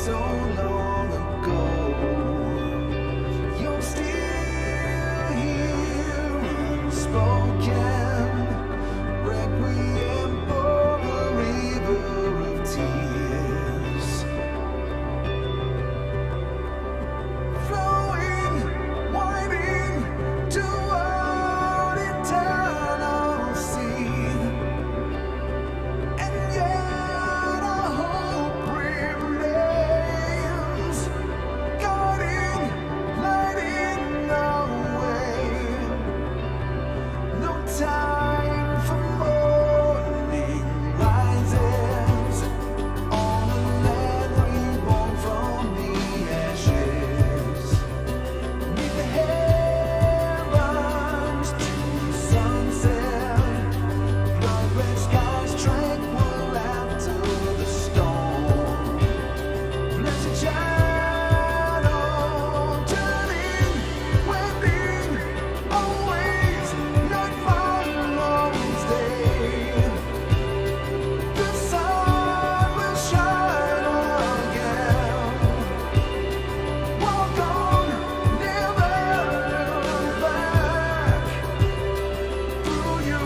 so long ago. You're still here unspoken, requiem for a river of tears, flowing, winding toward eternal sea. And yet our hope remains, guiding, lighting the way. No time for morning rises on a land reborn from the ashes. Meet the heavens to sunset, blood-red skies tranquil after the storm. Blessed shadow turning, wending, always night follows day. The sun will shine again. Walk on, never look back. Through you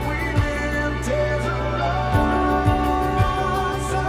we live, tales of loss and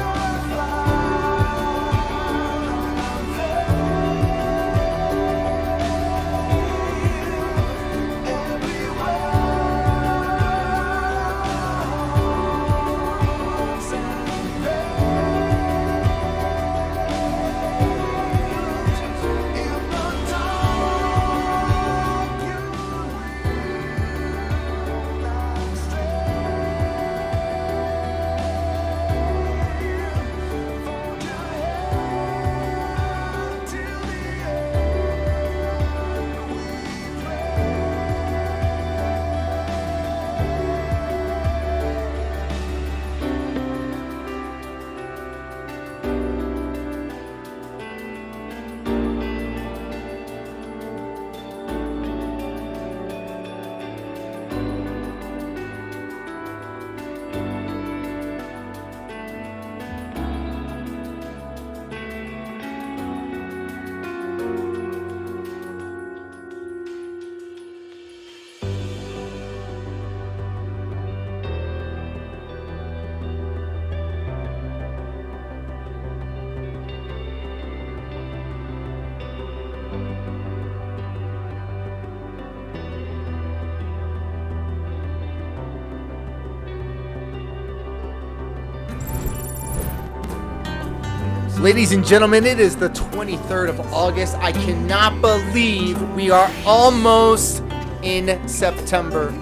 Ladies and gentlemen, it is the 23rd of August. I cannot believe we are almost in September.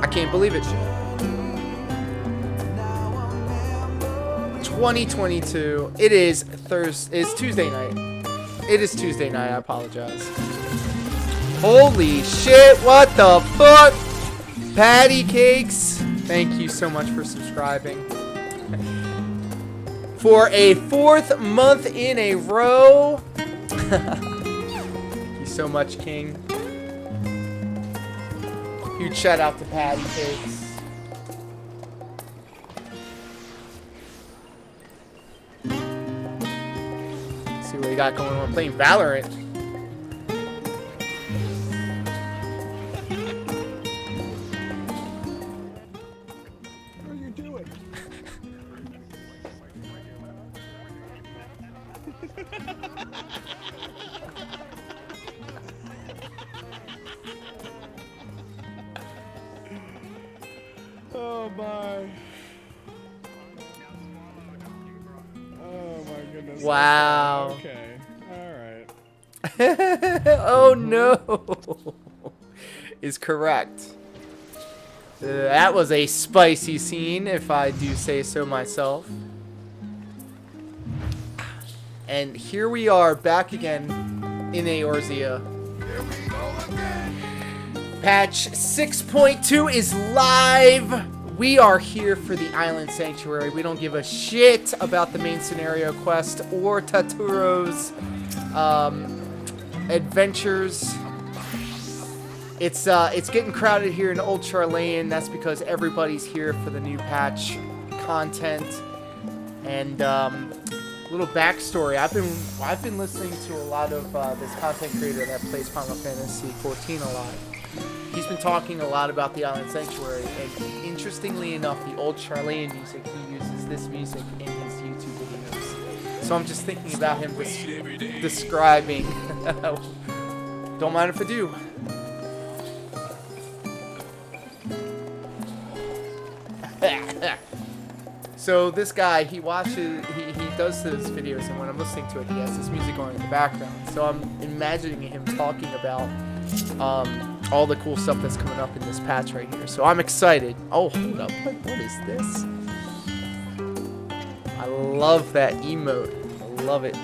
I can't believe it. 2022. It is Thursday. It's Tuesday night. It is Tuesday night. I apologize. Holy shit! What the fuck? Patty Cakes. Thank you so much for subscribing. For a 4th month in a row. Thank you so much, King. Huge shout out to Patty Cakes. Let's see what we got going on. Playing Valorant. What are you doing? Oh my. Oh my goodness. Wow. Okay. Alright. Oh no. Is correct. That was a spicy scene, if I do say so myself. And here we are back again in Eorzea. Patch 6.2 is live. We are here for the Island Sanctuary. We don't give a shit about the main scenario quest or Taturo's adventures. It's getting crowded here in Old Charlene. That's because everybody's here for the new patch content. And little backstory. I've been listening to a lot of this content creator that plays Final Fantasy 14 a lot. He's been talking a lot about the Island Sanctuary, and interestingly enough, the old Charlene music, he uses this music in his YouTube videos. So I'm just thinking about him describing. Don't mind if I do. So this guy, he does his videos, and when I'm listening to it, he has this music on in the background. So I'm imagining him talking about all the cool stuff that's coming up in this patch right here. So I'm excited. Oh, hold up. What is this? I love that emote. I love it.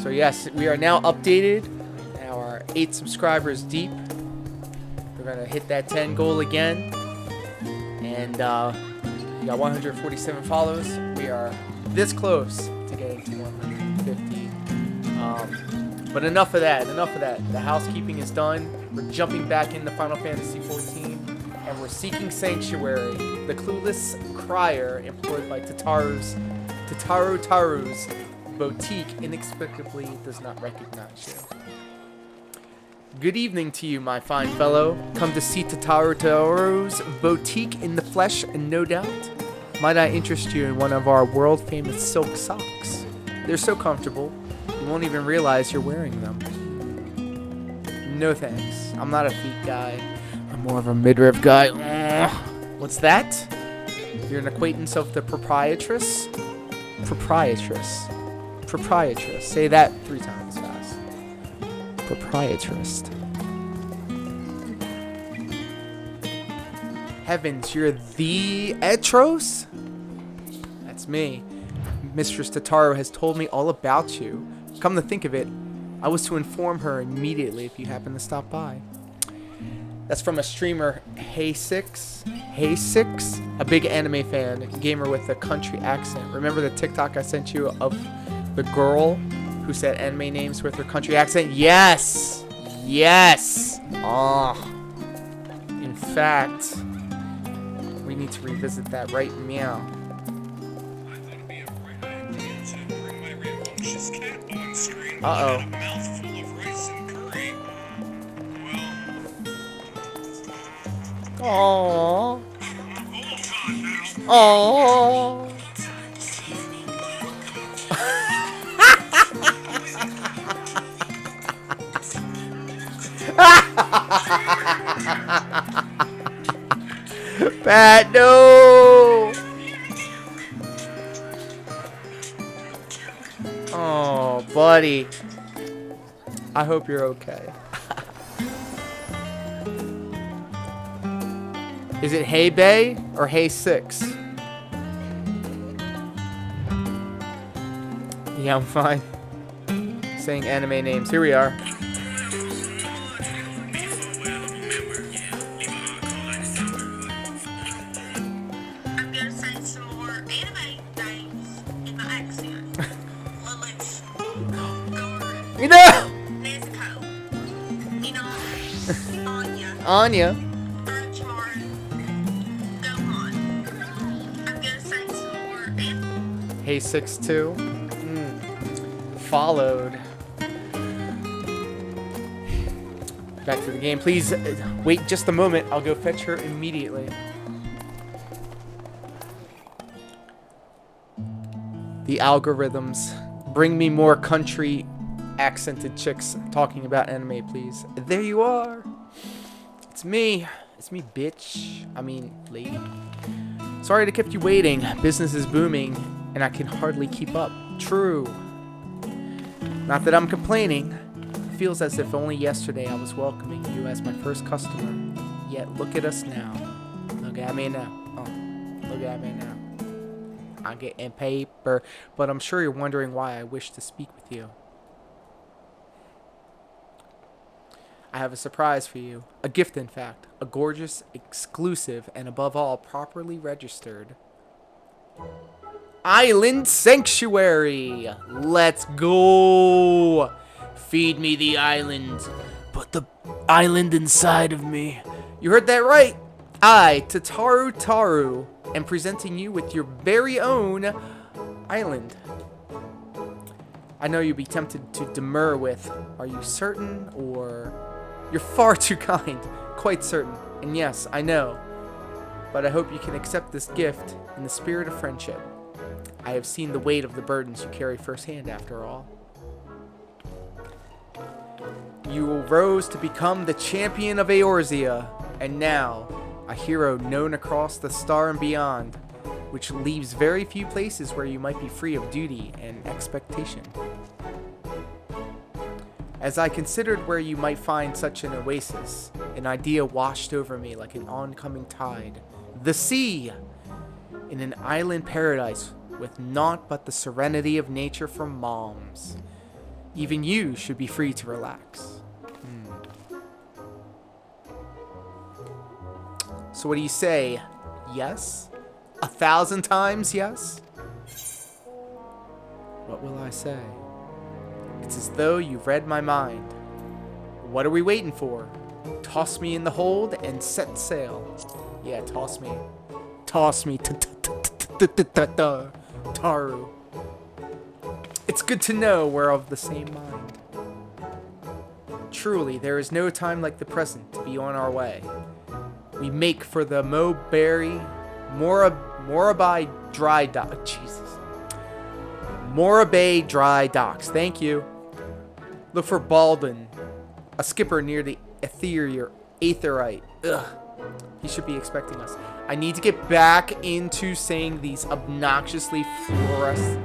So yes, we are now updated. Now our 8 subscribers deep. We're going to hit that 10 goal again. And we got 147 follows. We are this close to getting to 150. But enough of that. The housekeeping is done. We're jumping back into Final Fantasy 14, and we're seeking Sanctuary, the clueless crier employed by Tataru's boutique inexplicably does not recognize you. Good evening to you, my fine fellow. Come to see Tataru's boutique in the flesh, and no doubt, might I interest you in one of our world-famous silk socks. They're so comfortable, you won't even realize you're wearing them. No thanks. I'm not a feet guy. I'm more of a midriff guy. What's that? You're an acquaintance of the proprietress? Proprietress. Say that 3 times fast. Proprietress. Heavens, you're the Etros? That's me. Mistress Tataru has told me all about you. Come to think of it, I was to inform her immediately if you happen to stop by. That's from a streamer, Hey6. Hey6, a big anime fan, gamer with a country accent. Remember the TikTok I sent you of the girl who said anime names with her country accent? Yes! Yes! In fact, we need to revisit that right meow. Uh-oh. Aww. Aww. Pat, no. Oh, buddy. I hope you're okay. Is it Hey Bay or Hey 6? Yeah, I'm fine. Saying anime names. Here we are. I'm gonna say some more anime names in my accent. Lelouch, Goro, You know! Nezuko, Inoue, Anya, Anya. Orochimaru, Gohan. I'm gonna say some more anime. Hey 6-2. Followed. Back to the game. Please wait just a moment. I'll go fetch her immediately. The algorithms. Bring me more country accented chicks talking about anime, please. There you are. It's me. It's me, bitch. I mean, lady. Sorry to keep you waiting. Business is booming, and I can hardly keep up. True. Not that I'm complaining. It feels as if only yesterday I was welcoming you as my first customer. Yet look at us now. Look at me now. Oh, look at me now. I'm getting paper, but I'm sure you're wondering why I wish to speak with you. I have a surprise for you. A gift, in fact. A gorgeous, exclusive, and above all, properly registered Island Sanctuary. Let's go. Feed me the island. Put the island inside of me. You heard that right. I, Tataru Taru, and presenting you with your very own island. I know you'll be tempted to demur with, "Are you certain?" or "You're far too kind." Quite certain. And yes, I know. But I hope you can accept this gift in the spirit of friendship. I have seen the weight of the burdens you carry firsthand, after all. You rose to become the champion of Eorzea, and now a hero known across the star and beyond, which leaves very few places where you might be free of duty and expectation. As I considered where you might find such an oasis, an idea washed over me like an oncoming tide. The sea! In an island paradise with naught but the serenity of nature for moms. Even you should be free to relax. So what do you say? Yes? 1,000 times yes? What will I say? It's as though you've read my mind. What are we waiting for? Toss me in the hold and set sail. Yeah, toss me. Toss me. Taru. It's good to know we're of the same mind. Truly, there is no time like the present to be on our way. We make for the Morabay Dry Dock. Jesus. Morabay Dry Docks. Thank you. Look for Baldwin, a skipper near the Aetherite. Ugh. He should be expecting us. I need to get back into saying these obnoxiously fluorescent.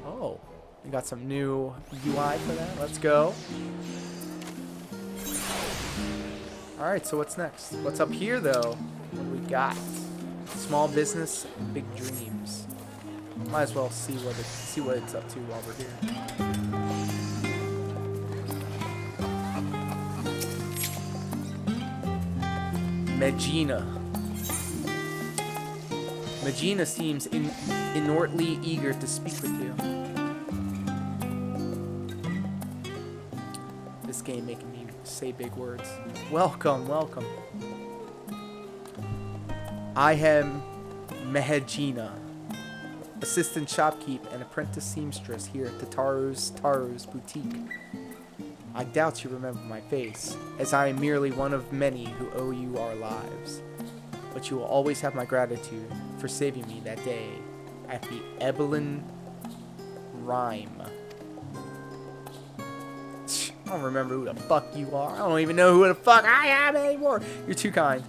Oh, we got some new UI for that. Let's go. Alright, so what's next? What's up here, though? What do we got? Small business, big dreams. Might as well see what it's up to while we're here. Megina. Megina seems inortly eager to speak with you. This game making me say big words. Welcome, welcome. I am Megina, assistant shopkeep and apprentice seamstress here at the Taru's boutique. I doubt you remember my face, as I am merely one of many who owe you our lives. But you will always have my gratitude for saving me that day at the Ebelin Rhyme. I don't remember who the fuck you are. I don't even know who the fuck I am anymore. You're too kind.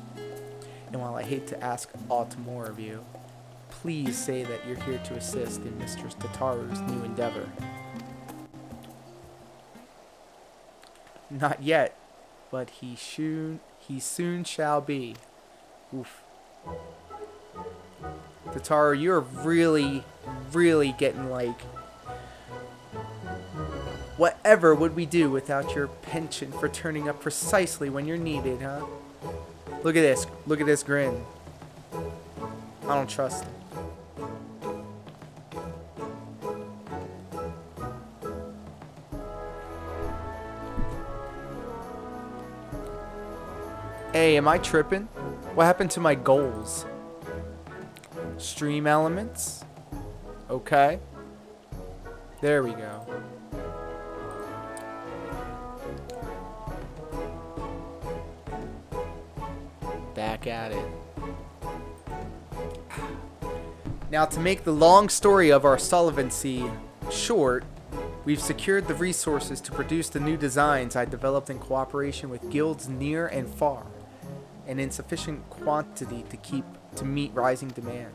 And while I hate to ask aught more of you, please say that you're here to assist in Mistress Tataru's new endeavor. Not yet, but he soon shall be. Oof. Tataru, you're really, really getting like... Whatever would we do without your penchant for turning up precisely when you're needed, huh? Look at this. Look at this grin. I don't trust him. Hey, am I tripping? What happened to my goals? Stream elements? Okay. There we go. Back at it. Now, to make the long story of our solvency short, we've secured the resources to produce the new designs I developed in cooperation with guilds near and far, and in sufficient quantity to meet rising demand.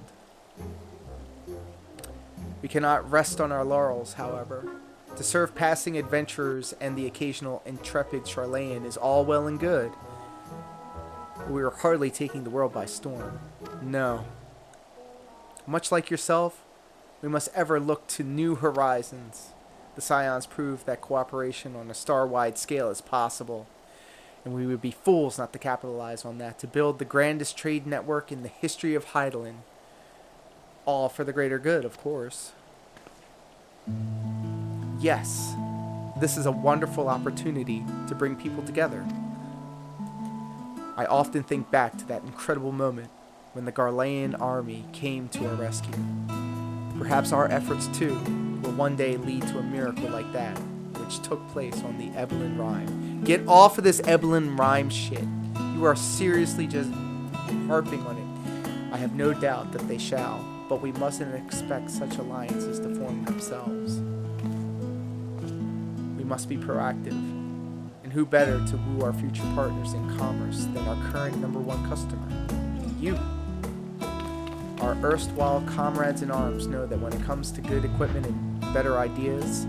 We cannot rest on our laurels, however. To serve passing adventurers and the occasional intrepid Charlayan is all well and good. We are hardly taking the world by storm. No. Much like yourself, we must ever look to new horizons. The Scions prove that cooperation on a star-wide scale is possible, and we would be fools not to capitalize on that, to build the grandest trade network in the history of Hydaelyn. All for the greater good, of course. Yes, this is a wonderful opportunity to bring people together. I often think back to that incredible moment when the Garlean army came to our rescue. Perhaps our efforts too will one day lead to a miracle like that, which took place on the Evelyn Rhyme. Get off of this Evelyn Rhyme shit. You are seriously just harping on it. I have no doubt that they shall, but we mustn't expect such alliances to form themselves. We must be proactive. And who better to woo our future partners in commerce than our current #1 customer? You. Our erstwhile comrades in arms know that when it comes to good equipment and better ideas,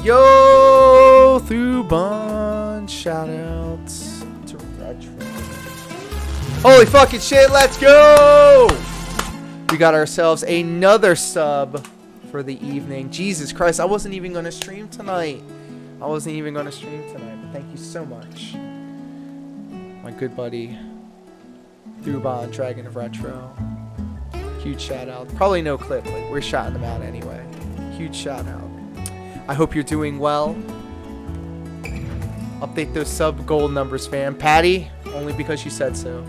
yo, Thuban, shoutouts to Retro. Holy fucking shit, let's go! We got ourselves another sub for the evening. Jesus Christ, I wasn't even going to stream tonight. But thank you so much. My good buddy, Thuban, Dragon of Retro. Huge shout out. Probably no clip, but we're shouting them out anyway. Huge shout out. I hope you're doing well. Update those sub goal numbers, fam. Patty, only because you said so.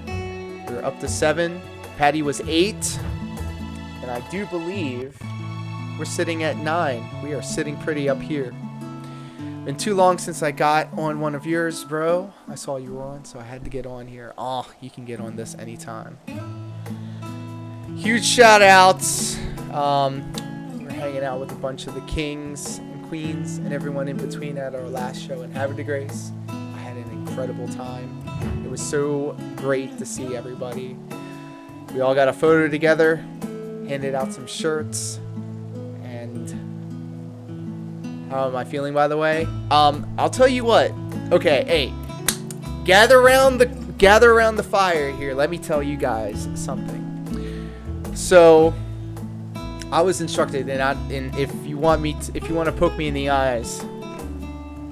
We're up to 7. Patty was 8. And I do believe we're sitting at 9. We are sitting pretty up here. Been too long since I got on one of yours, bro. I saw you were on, so I had to get on here. Oh, you can get on this anytime. Huge shout outs. We're hanging out with a bunch of the kings and queens and everyone in between at our last show in Havre de Grace. I had an incredible time. It was so great to see everybody. We all got a photo together, handed out some shirts, and how am I feeling, by the way? I'll tell you what. Okay, hey, gather around the fire here. Let me tell you guys something. So, I was instructed, and if you want to poke me in the eyes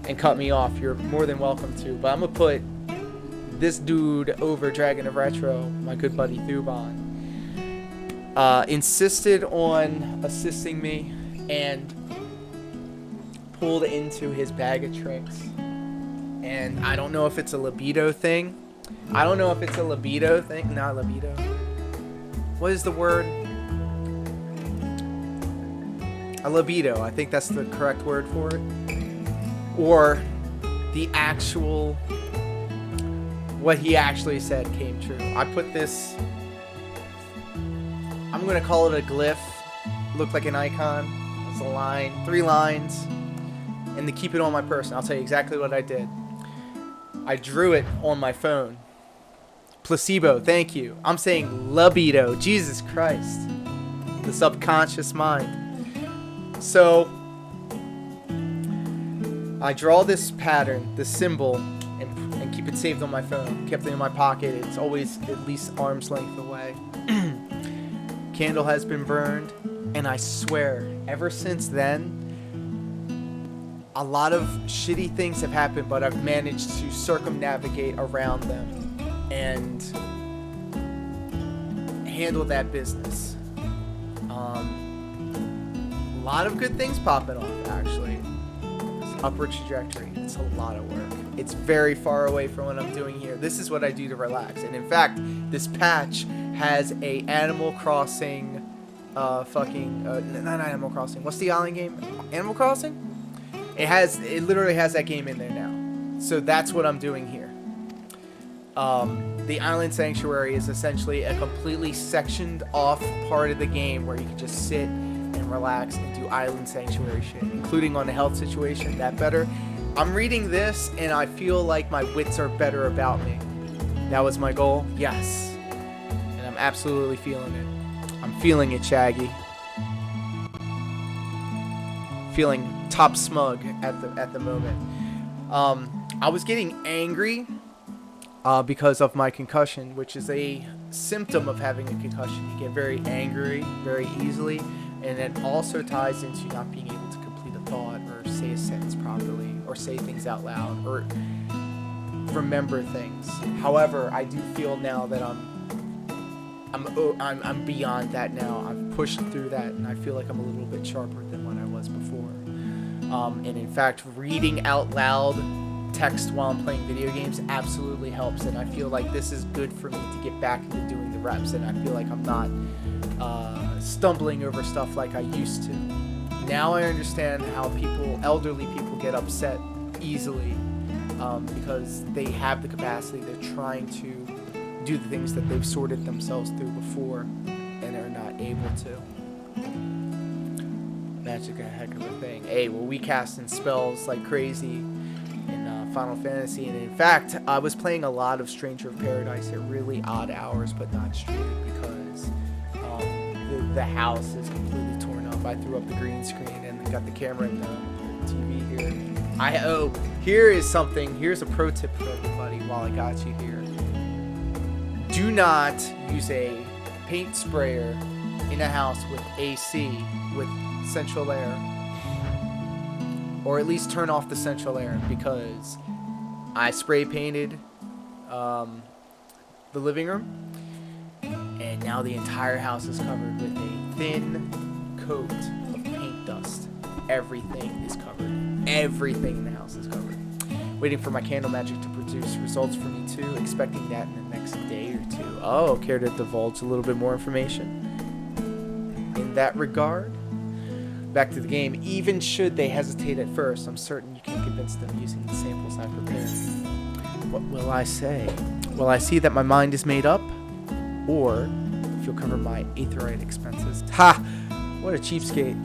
and cut me off, you're more than welcome to. But I'm gonna put this dude over Dragon of Retro, my good buddy Thuban. Insisted on assisting me and pulled into his bag of tricks. And I don't know if it's a libido thing. Not libido. What is the word? A libido. I think that's the correct word for it. Or the actual, what he actually said came true. I put this, I'm going to call it a glyph. Looked like an icon. It's a line, 3 lines. And to keep it on my person, I'll tell you exactly what I did. I drew it on my phone. Placebo, thank you. I'm saying libido. Jesus Christ. The subconscious mind. So, I draw this pattern, this symbol, and keep it saved on my phone. Kept it in my pocket. It's always at least arm's length away. Candle has been burned, and I swear, ever since then, a lot of shitty things have happened, but I've managed to circumnavigate around them and handle that business. A lot of good things popping off, actually. This upward trajectory. It's a lot of work. It's very far away from what I'm doing here. This is what I do to relax. And in fact, this patch has a Animal Crossing, not Animal Crossing. What's the island game? Animal Crossing? It literally has that game in there now. So that's what I'm doing here. The Island Sanctuary is essentially a completely sectioned off part of the game where you can just sit and relax and do Island Sanctuary shit, including on the health situation. That better. I'm reading this and I feel like my wits are better about me. That was my goal. Yes. And I'm absolutely feeling it. I'm feeling it, Shaggy. Feeling top smug at the moment. I was getting angry because of my concussion, which is a symptom of having a concussion. You get very angry very easily, and it also ties into not being able to complete a thought or say a sentence properly or say things out loud or remember things. However, I do feel now that I'm beyond that now. I've pushed through that, and I feel like I'm a little bit sharper than when I was before. And in fact, reading out loud text while I'm playing video games absolutely helps, and I feel like this is good for me to get back into doing the reps, and I feel like I'm not stumbling over stuff like I used to. Now I understand how elderly people get upset easily because they have the capacity. They're trying to do the things that they've sorted themselves through before and are not able to. Magic a heck of a thing. Hey, well, we casting spells like crazy in Final Fantasy, and in fact, I was playing a lot of Stranger of Paradise at really odd hours, but not streaming because the house is completely torn up. I threw up the green screen and got the camera and the TV here. Here's a pro tip for everybody while I got you here. Do not use a paint sprayer in a house with AC, with central air, or at least turn off the central air, because I spray painted the living room, and now the entire house is covered with a thin coat of paint dust. Everything is covered. Everything in the house is covered. Waiting for my candle magic to produce results for me too, expecting that in the next day or two. Oh, care to divulge a little bit more information in that regard? Back to the game. Even should they hesitate at first, I'm certain you can convince them using the samples I prepared. What will I say? Will I see that my mind is made up? Or if you'll cover my aetheryte expenses. Ha! What a cheapskate.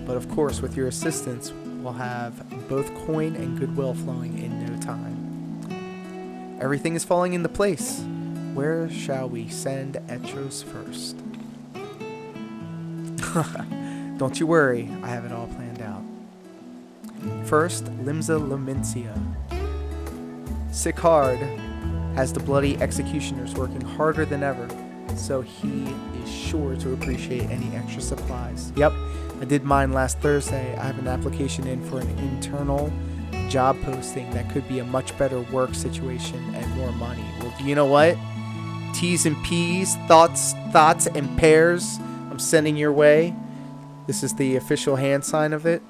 But of course, with your assistance, we'll have both coin and goodwill flowing in no time. Everything is falling into place. Where shall we send Etros first? Don't you worry, I have it all planned out. First, Limsa Lamentia. Sicard has the bloody executioners working harder than ever, so he is sure to appreciate any extra supplies. Yep, I did mine last Thursday. I have an application in for an internal job posting that could be a much better work situation and more money. Well, do you know what? T's and P's, thoughts and pairs, I'm sending your way. This is the official hand sign of it.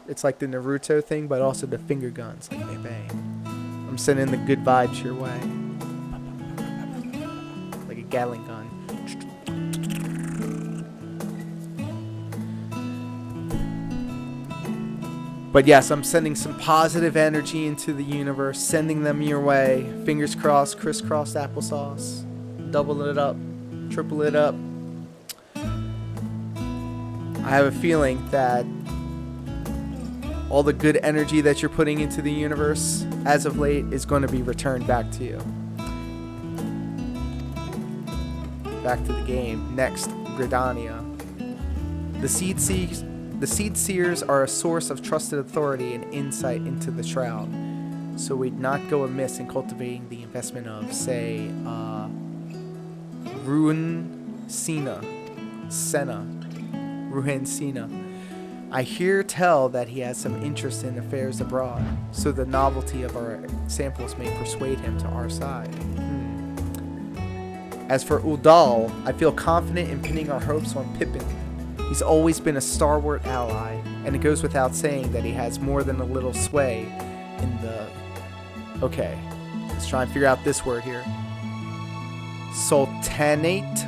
It's like the Naruto thing, but also the finger guns, like bang bang. I'm sending the good vibes your way. Like a Gatling gun. But yes, I'm sending some positive energy into the universe, sending them your way. Fingers crossed, crisscrossed applesauce. Double it up, triple it up. I have a feeling that all the good energy that you're putting into the universe as of late is going to be returned back to you. Back to the game. Next, Gridania. The Seed Seers are a source of trusted authority and insight into the Shroud, so we'd not go amiss in cultivating the investment of, say, Ruhen Sena. I hear tell that he has some interest in affairs abroad, so the novelty of our samples may persuade him to our side. As for Udal, I feel confident in pinning our hopes on Pippin. He's always been a stalwart ally, and it goes without saying that he has more than a little sway in the... Okay, let's try and figure out this word here. Sultanate?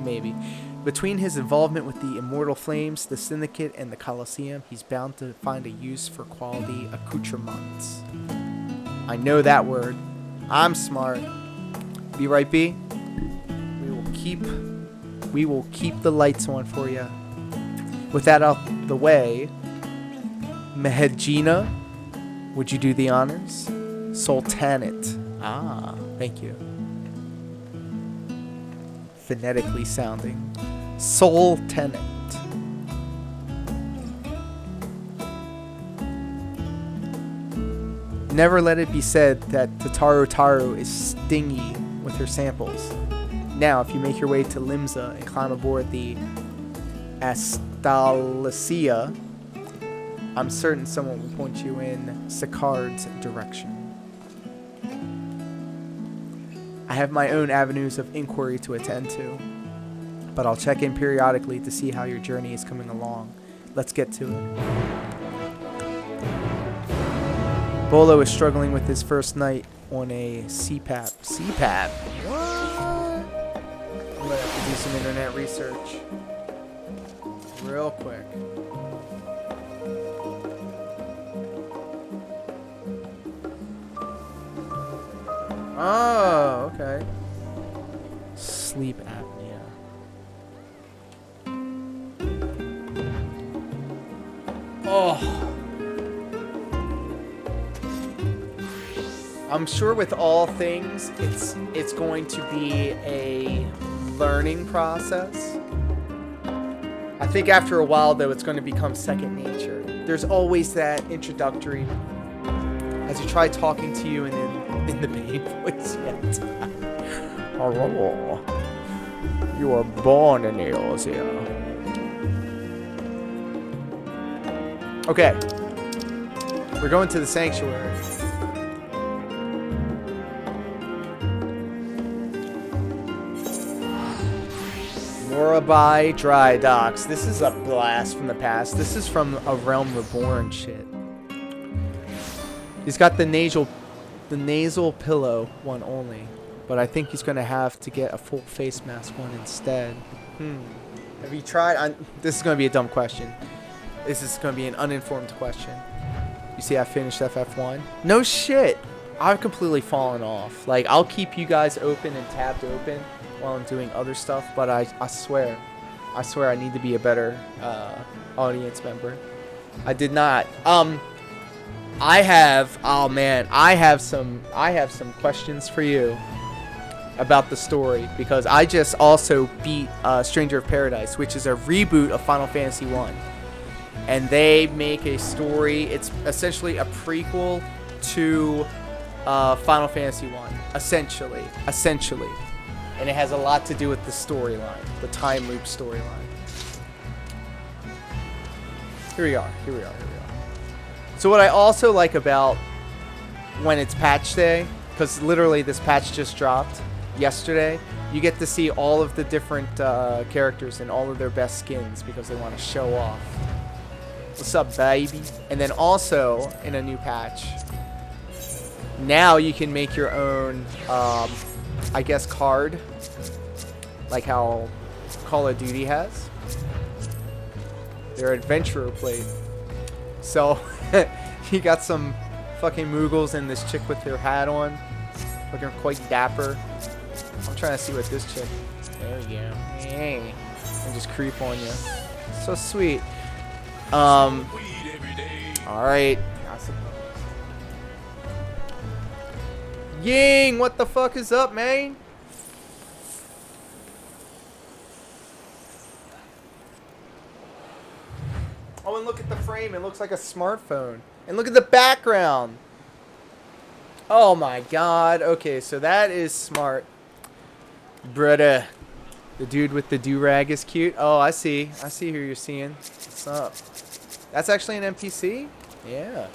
Maybe. Between his involvement with the Immortal Flames, the Syndicate, and the Colosseum, he's bound to find a use for quality accoutrements. I know that word. I'm smart. Be right, B? We will keep the lights on for you. With that out the way, Mehedjina, would you do the honors? Sultanate. Ah, thank you. Phonetically sounding. Sultanate. Never let it be said that Tataru Taru is stingy with her samples. Now, if you make your way to Limsa and climb aboard the Astalacia, I'm certain someone will point you in Sicard's direction. I have my own avenues of inquiry to attend to. but I'll check in periodically to see how your journey is coming along. Let's get to it. Bolo is struggling with his first night on a CPAP. CPAP? What? I'm gonna have to do some internet research. Real quick. Oh, okay. Sleep apnea. Oh. I'm sure with all things, it's going to be a learning process. I think after a while, though, it's going to become second nature. There's always that introductory, as you try talking to you in the main voice yet. Hello. You were born in Eosia. Okay. We're going to the sanctuary. Morabai Dry Docks. This is a blast from the past. This is from a Realm Reborn shit. He's got the nasal pillow one only, but I think he's gonna have to get a full face mask one instead. Have you tried? This is gonna be a dumb question. This is gonna be an uninformed question. You see, I finished FF1. No shit. I've completely fallen off. Like, I'll keep you guys open and tabbed open while I'm doing other stuff, but I swear I need to be a better audience member. I did not. I have some questions for you about the story, because I just also beat Stranger of Paradise, which is a reboot of Final Fantasy 1. And they make a story, it's essentially a prequel to Final Fantasy 1, essentially. And it has a lot to do with the storyline, the time loop storyline. Here we are. So what I also like about when it's patch day, because literally this patch just dropped yesterday, you get to see all of the different characters and all of their best skins because they want to show off. What's up, baby? And then also, in a new patch, now you can make your own, I guess, card, like how Call of Duty has. Their adventurer plate. So, you got some fucking Moogles and this chick with her hat on, looking quite dapper. I'm trying to see what this chick. There we go. Hey, and just creep on you. So sweet. All right. Ying, what the fuck is up, man? Oh, and look at the frame. It looks like a smartphone. And look at the background. Oh my god. Okay, so that is smart. Brother. The dude with the do-rag is cute. Oh, I see. I see who you're seeing. What's up? That's actually an NPC? Yeah.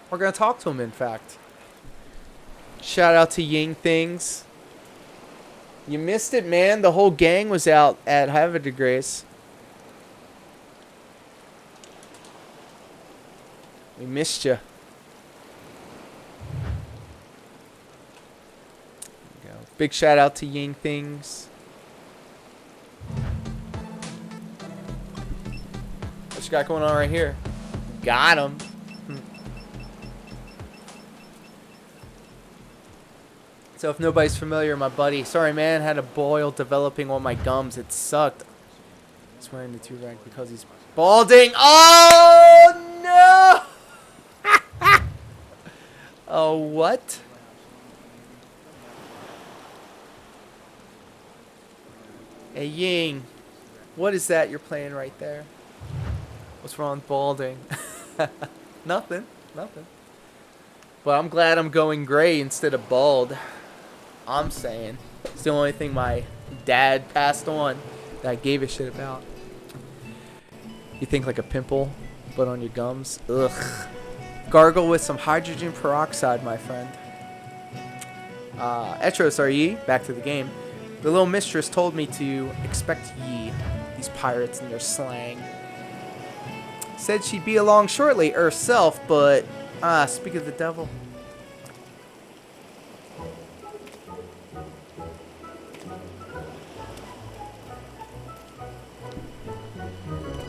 We're going to talk to him, in fact. Shout out to Ying Things. You missed it, man. The whole gang was out at Havre de Grace. We missed you. Big shout out to Ying Things. What you got going on right here? Got him. So if nobody's familiar, my buddy, sorry man, had a boil developing on my gums. It sucked. He's wearing the do-rag because he's balding. Oh no! Oh what? Hey Ying, what is that you're playing right there? What's wrong with balding? Nothing. But I'm glad I'm going gray instead of bald. I'm saying. It's the only thing my dad passed on that I gave a shit about. You think like a pimple, but on your gums? Ugh. Gargle with some hydrogen peroxide, my friend. Etros, are ye? Back to the game. The little mistress told me to expect ye, these pirates and their slang. Said she'd be along shortly herself, but speak of the devil.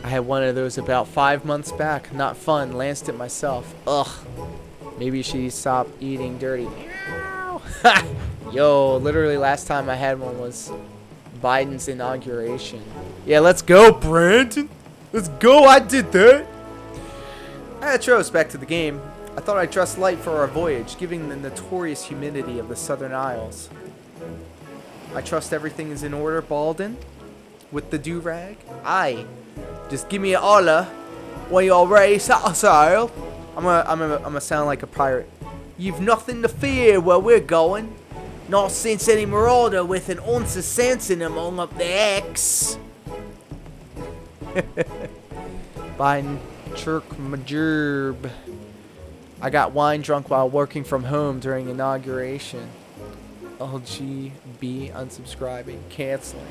I had one of those about 5 months back. Not fun. Lanced it myself. Ugh. Maybe she stopped eating dirty. Yo, literally last time I had one was Biden's inauguration. Yeah, let's go, Brandon. Let's go. I did that. Atros, back to the game. I thought I'd dress light for our voyage, given the notorious humidity of the Southern Isles. I trust everything is in order, Balden? With the do-rag? Aye. Just give me an holler when you're ready to sail. I'm gonna sound like a pirate. You've nothing to fear where we're going. Not since any marauder with an ounce of sense in him hung up the X. Biden Chirk Majerb. I got wine drunk while working from home during inauguration. LGB unsubscribing. Canceling.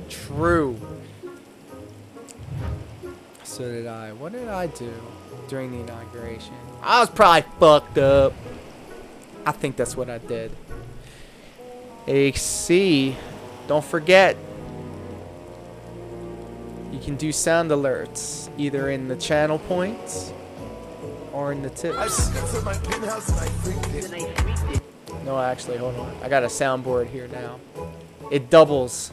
True. So did I. What did I do during the inauguration? I was probably fucked up. I think that's what I did. AC. Don't forget. You can do sound alerts either in the channel points or in the I tips. took it to my penthouse and I freaked it. No, actually, hold on. I got a soundboard here now. It doubles.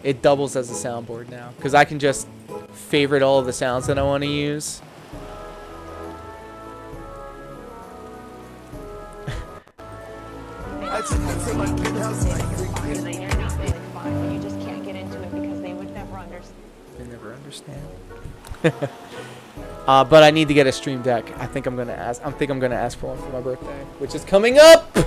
It doubles as a soundboard now. Because I can just favorite all of the sounds that I want to use. I took it to my penthouse and I freaked it. The internet's really fun. You just can't get into it because they would never understand. I never understand. But I need to get a stream deck. I think I'm gonna ask for one for my birthday, which is coming up.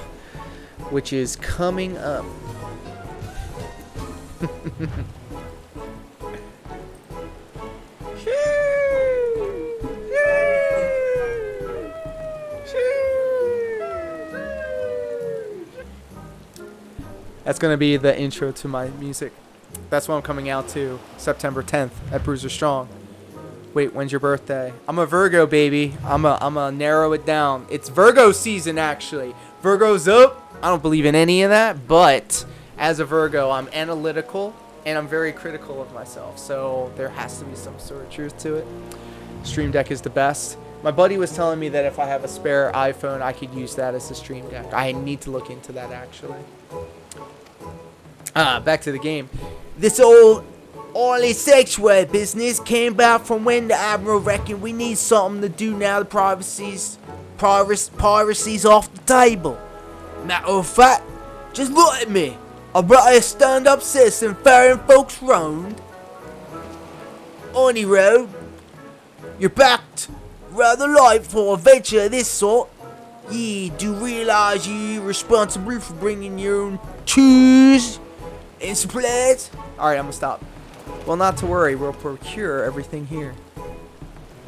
That's gonna be the intro to my music. That's what I'm coming out to September 10th at Bruiser Strong. Wait, when's your birthday? I'm a Virgo, baby. I'm a narrow it down. It's Virgo season, actually. Virgo's up. I don't believe in any of that, but as a Virgo, I'm analytical and I'm very critical of myself. So there has to be some sort of truth to it. Stream Deck is the best. My buddy was telling me that if I have a spare iPhone, I could use that as a Stream Deck. I need to look into that, actually. Back to the game. This old oily sexual business came about from when the Admiral reckoned we need something to do now the piracy's off the table. Matter of fact, just look at me. I'm a stand-up citizen ferrying folks round. On the road, you're backed rather light for a venture of this sort. Ye do realise you're responsible for bringing your own tools and supplies. Alright, I'm gonna stop. Well, not to worry, we'll procure everything here.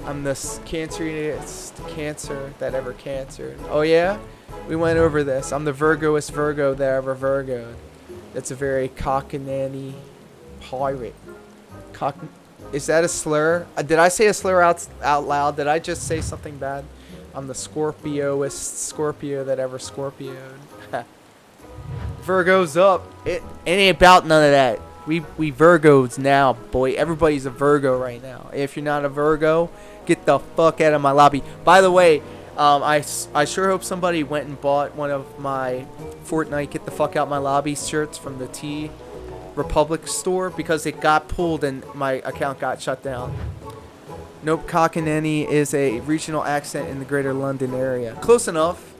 I'm the canceriest cancer that ever cancered. Oh yeah? We went over this. I'm the Virgoest Virgo that ever Virgoed. That's a very cockananny pirate. Is that a slur? Did I say a slur out loud? Did I just say something bad? I'm the Scorpioest Scorpio that ever Scorpioed. Virgo's up. It ain't about none of that. We Virgos now, boy. Everybody's a Virgo right now. If you're not a Virgo, get the fuck out of my lobby. By the way, I sure hope somebody went and bought one of my Fortnite Get the Fuck Out My Lobby shirts from the T Republic store because it got pulled and my account got shut down. Nope, Cockney is a regional accent in the greater London area. Close enough.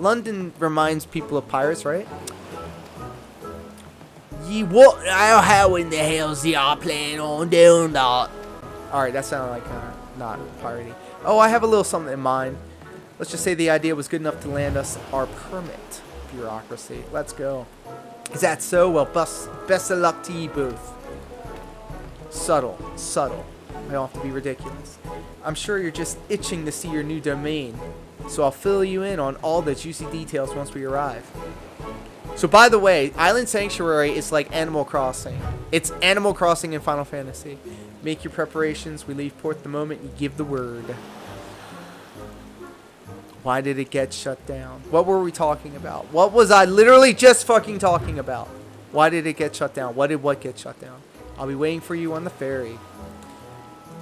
London reminds people of pirates, right? Ye what? How in the hell's y'all planning on doing that? Alright, that sounded like not piratey. Oh, I have a little something in mind. Let's just say the idea was good enough to land us our permit. Bureaucracy. Let's go. Is that so? Well, best of luck to you both. Subtle. I don't have to be ridiculous. I'm sure you're just itching to see your new domain, so I'll fill you in on all the juicy details once we arrive. So by the way, Island Sanctuary is like Animal Crossing. It's Animal Crossing in Final Fantasy. Make your preparations. We leave port the moment you give the word. Why did it get shut down? What were we talking about? What was I literally just fucking talking about? Why did it get shut down? What get shut down? I'll be waiting for you on the ferry.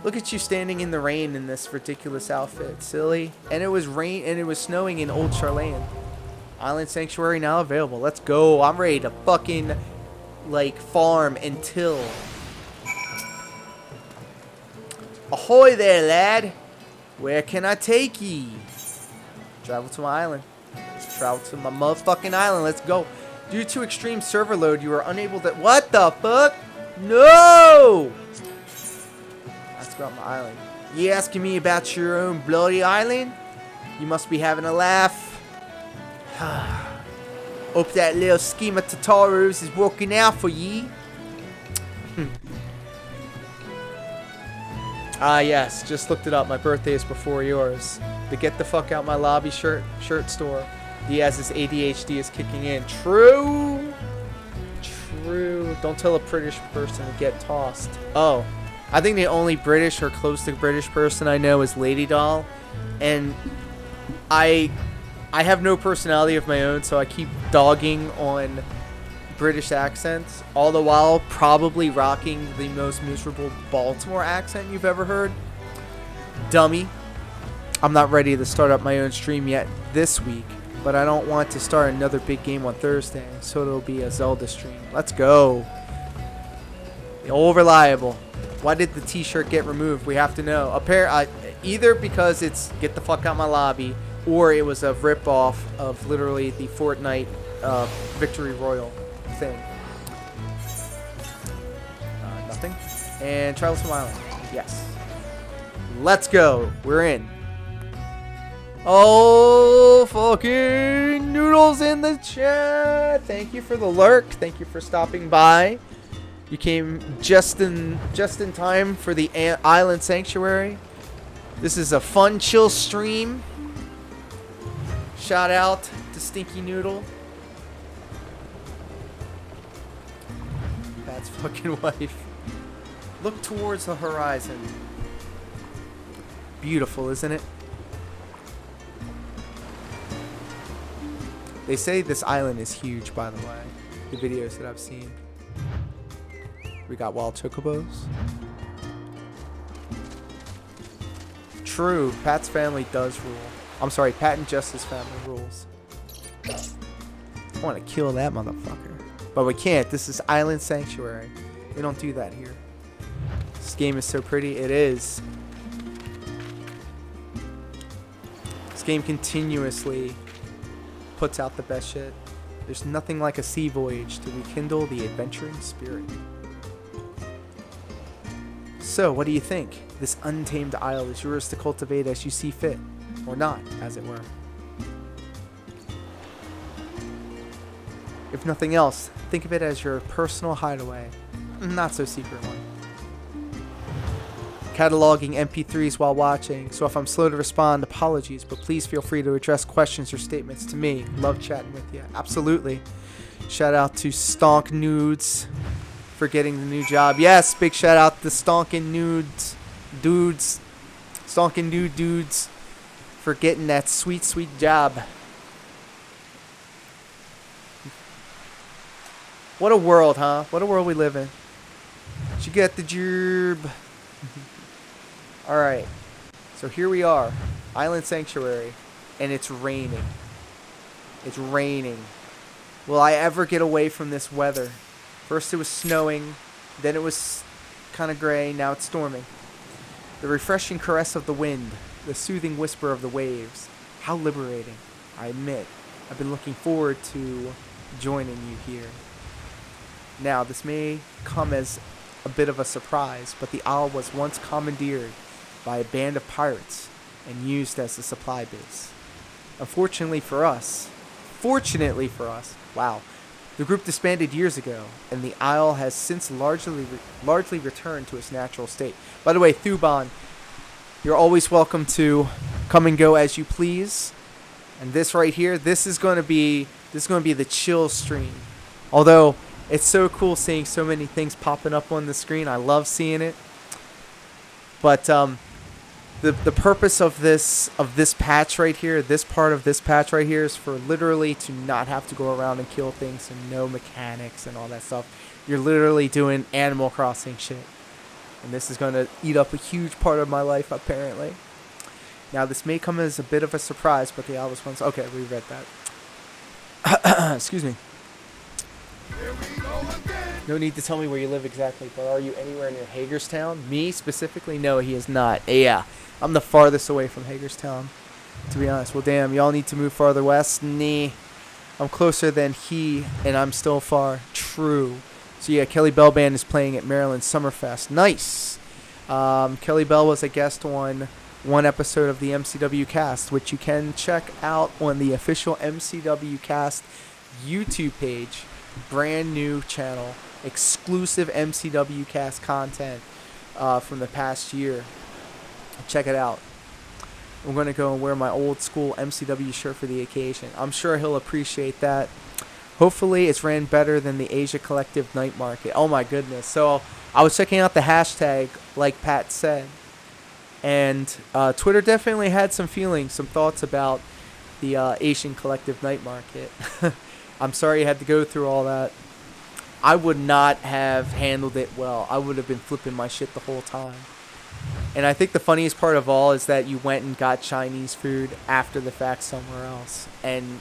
Look at you standing in the rain in this ridiculous outfit, silly. And it was snowing in Old Charlene. Island Sanctuary now available. Let's go. I'm ready to fucking like farm and till. Ahoy there, lad. Where can I take ye? Travel to my island. Let's travel to my motherfucking island. Let's go. Due to extreme server load, you are unable to... What the fuck? No! Let's go on my island. You asking me about your own bloody island? You must be having a laugh. Hope that little scheme of Tataru's is working out for ye. Yes, just looked it up. My birthday is before yours. The Get the Fuck Out My Lobby shirt store. Diaz's ADHD is kicking in. True. True. Don't tell a British person to get tossed. Oh, I think the only British or close to British person I know is Lady Doll, and I have no personality of my own, so I keep dogging on British accents, all the while probably rocking the most miserable Baltimore accent you've ever heard. Dummy. I'm not ready to start up my own stream yet this week, but I don't want to start another big game on Thursday, so it'll be a Zelda stream. Let's go. The old reliable. Why did the t-shirt get removed? We have to know. Either because it's Get the Fuck Out My Lobby, or it was a rip-off of literally the Fortnite Victory Royale thing. Nothing. And Travel to my island. Yes. Let's go. We're in. Oh, fucking Noodles in the chat. Thank you for the lurk. Thank you for stopping by. You came just in time for the Island Sanctuary. This is a fun, chill stream. Shout out to Stinky Noodle. Pat's fucking wife. Look towards the horizon. Beautiful, isn't it? They say this island is huge, by the way. The videos that I've seen. We got wild chocobos. True, Pat's family does rule. I'm sorry, Pat and Justice family rules. I want to kill that motherfucker. But we can't. This is Island Sanctuary. We don't do that here. This game is so pretty. It is. This game continuously puts out the best shit. There's nothing like a sea voyage to rekindle the adventuring spirit. So, what do you think? This untamed isle is yours to cultivate as you see fit. Or not, as it were. If nothing else, think of it as your personal hideaway. Not so secret one. Cataloging MP3s while watching, so if I'm slow to respond, apologies, but please feel free to address questions or statements to me. Love chatting with you. Absolutely. Shout out to Stonk Nudes for getting the new job. Yes, big shout out to Stonkin' Nudes dudes. Stonkin' Nude dudes for getting that sweet, sweet job. What a world, huh? What a world we live in. Did you get the job? Alright, so here we are, Island Sanctuary, and it's raining. It's raining. Will I ever get away from this weather? First it was snowing, then it was kind of gray, now it's storming. The refreshing caress of the wind, the soothing whisper of the waves. How liberating, I admit. I've been looking forward to joining you here. Now, this may come as a bit of a surprise, but the Isle was once commandeered by a band of pirates and used as a supply base. Fortunately for us, wow, the group disbanded years ago, and the Isle has since largely returned to its natural state. By the way, Thuban, you're always welcome to come and go as you please. And this right here, this is going to be This is going to be the chill stream. Although, it's so cool seeing so many things popping up on the screen. I love seeing it. But, the purpose of this patch right here, this part of this patch right here, is for literally to not have to go around and kill things and no mechanics and all that stuff. You're literally doing Animal Crossing shit. And this is going to eat up a huge part of my life, apparently. Now, this may come as a bit of a surprise, but the Alice ones... Okay, we read that. Excuse me. No need to tell me where you live exactly, but are you anywhere near Hagerstown? Me, specifically? No, he is not. Yeah, I'm the farthest away from Hagerstown, to be honest. Well, damn, y'all need to move farther west? Nah. I'm closer than he, and I'm still far. True. So, yeah, Kelly Bell Band is playing at Maryland Summerfest. Nice. Kelly Bell was a guest on one episode of the MCW Cast, which you can check out on the official MCW Cast YouTube page. Brand new channel. Exclusive MCW Cast content from the past year. Check it out. I'm going to go and wear my old school MCW shirt for the occasion. I'm sure he'll appreciate that. Hopefully it's ran better than the Asia Collective Night Market. Oh my goodness. So I was checking out the hashtag, like Pat said. And Twitter definitely had some feelings, some thoughts about the Asian Collective Night Market. I'm sorry you had to go through all that. I would not have handled it well. I would have been flipping my shit the whole time. And I think the funniest part of all is that you went and got Chinese food after the fact somewhere else. And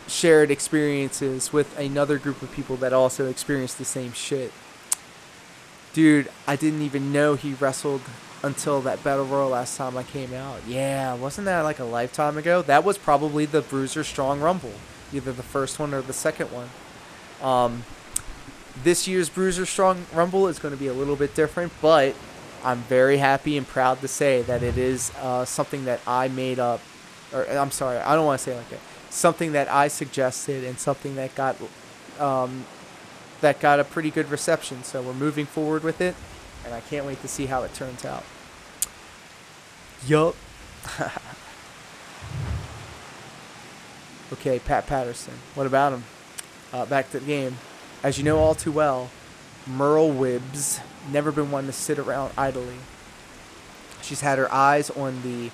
shared experiences with another group of people that also experienced the same shit. Dude, I didn't even know he wrestled until that Battle Royal last time I came out. Yeah, wasn't that like a lifetime ago? That was probably the Bruiser Strong Rumble. Either the first one or the second one. This year's Bruiser Strong Rumble is going to be a little bit different, but I'm very happy and proud to say that it is something that I made up. Or I'm sorry, I don't want to say it like that. Something that I suggested and something that got a pretty good reception. So we're moving forward with it, and I can't wait to see how it turns out. Yup. Okay, Pat Patterson. What about him? Back to the game. As you know all too well, Merle Wibbs never been one to sit around idly. She's had her eyes on the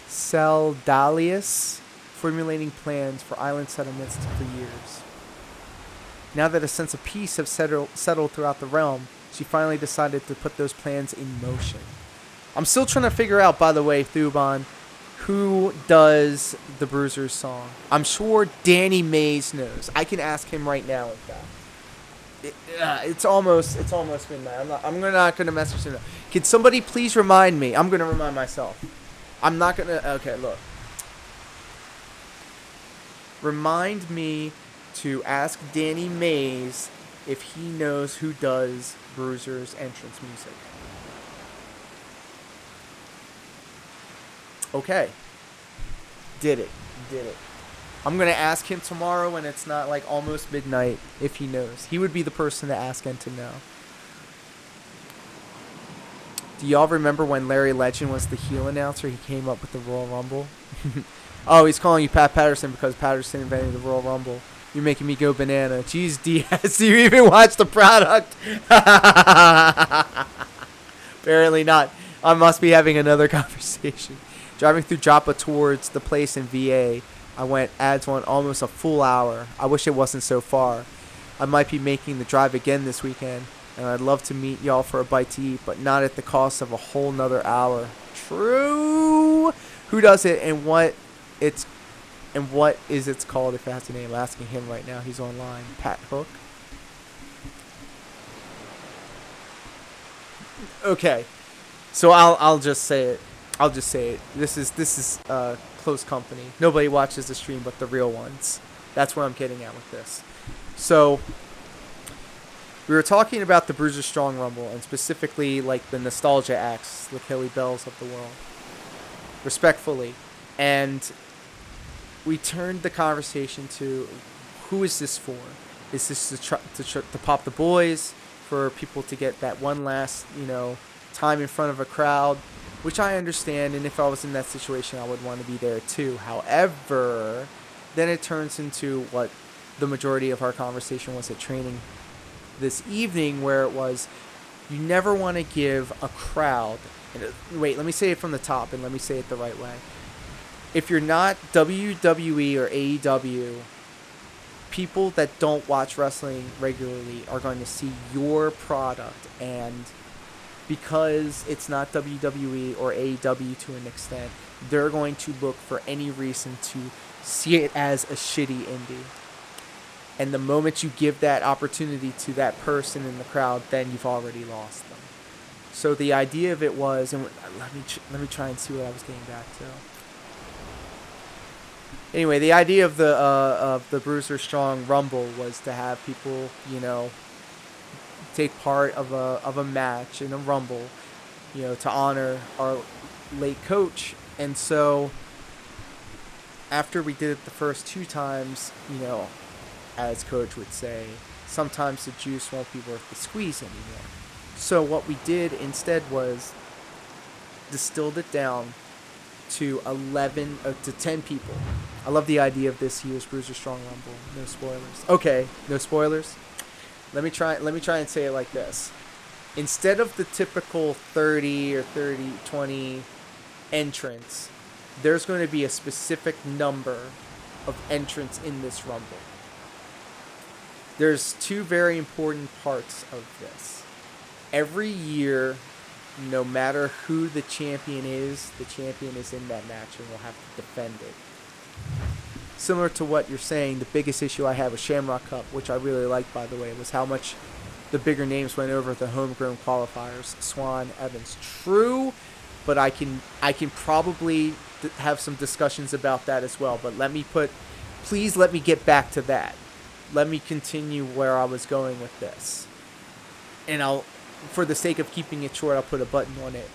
Seldalius, formulating plans for island settlements for years. Now that a sense of peace has settled throughout the realm, she finally decided to put those plans in motion. I'm still trying to figure out, by the way, Thuban, who does the Bruisers song. I'm sure Danny Mays knows. I can ask him right now, in fact. It's almost midnight. I'm not gonna message him. Can somebody please remind me? I'm gonna remind myself. I'm not gonna. Okay, look. Remind me to ask Danny Mays if he knows who does Bruiser's entrance music. Okay. Did it. I'm going to ask him tomorrow when it's not like almost midnight if he knows. He would be the person to ask and to know. Do y'all remember when Larry Legend was the heel announcer? He came up with the Royal Rumble. Oh, he's calling you Pat Patterson because Patterson invented the Royal Rumble. You're making me go banana. Jeez, Diaz, do you even watch the product? Apparently not. I must be having another conversation. Driving through Joppa towards the place in VA, I went ads on almost a full hour. I wish it wasn't so far. I might be making the drive again this weekend, and I'd love to meet y'all for a bite to eat, but not at the cost of a whole nother hour. True. Who does it and what is it's called if it has a name? I'm asking him right now. He's online. Pat Hook. Okay. So I'll just say it. This is close company. Nobody watches the stream but the real ones. That's where I'm getting at with this. So we were talking about the Bruiser Strong Rumble and specifically like the nostalgia acts, the Kelly Bells of the world. Respectfully. And we turned the conversation to who is this for? Is this to pop the boys, for people to get that one last, time in front of a crowd, which I understand, and if I was in that situation, I would want to be there too. However, then it turns into what the majority of our conversation was at training this evening, where it was, you never want to give a crowd, wait, let me say it from the top and let me say it the right way. If you're not WWE or AEW, people that don't watch wrestling regularly are going to see your product, and because it's not WWE or AEW to an extent, they're going to look for any reason to see it as a shitty indie. And the moment you give that opportunity to that person in the crowd, then you've already lost them. So the idea of it was, and let me try and see what I was getting back to. Anyway, the idea of the Bruiser Strong Rumble was to have people, you know, take part of a match in a Rumble, you know, to honor our late coach. And so after we did it the first 2 times, you know, as coach would say, sometimes the juice won't be worth the squeeze anymore. So what we did instead was distilled it down to 10 people. I love the idea of this year's Bruiser Strong Rumble. No spoilers. Okay, no spoilers. Let me try and say it like this. Instead of the typical 30 or 20 entrants, there's going to be a specific number of entrants in this Rumble. There's 2 very important parts of this. Every year, no matter who the champion is in that match and will have to defend it. Similar to what you're saying, the biggest issue I had with Shamrock Cup, which I really liked, by the way, was how much the bigger names went over the homegrown qualifiers. Swan, Evans, true, but I can probably have some discussions about that as well. But please let me get back to that. Let me continue where I was going with this. And for the sake of keeping it short, I'll put a button on it.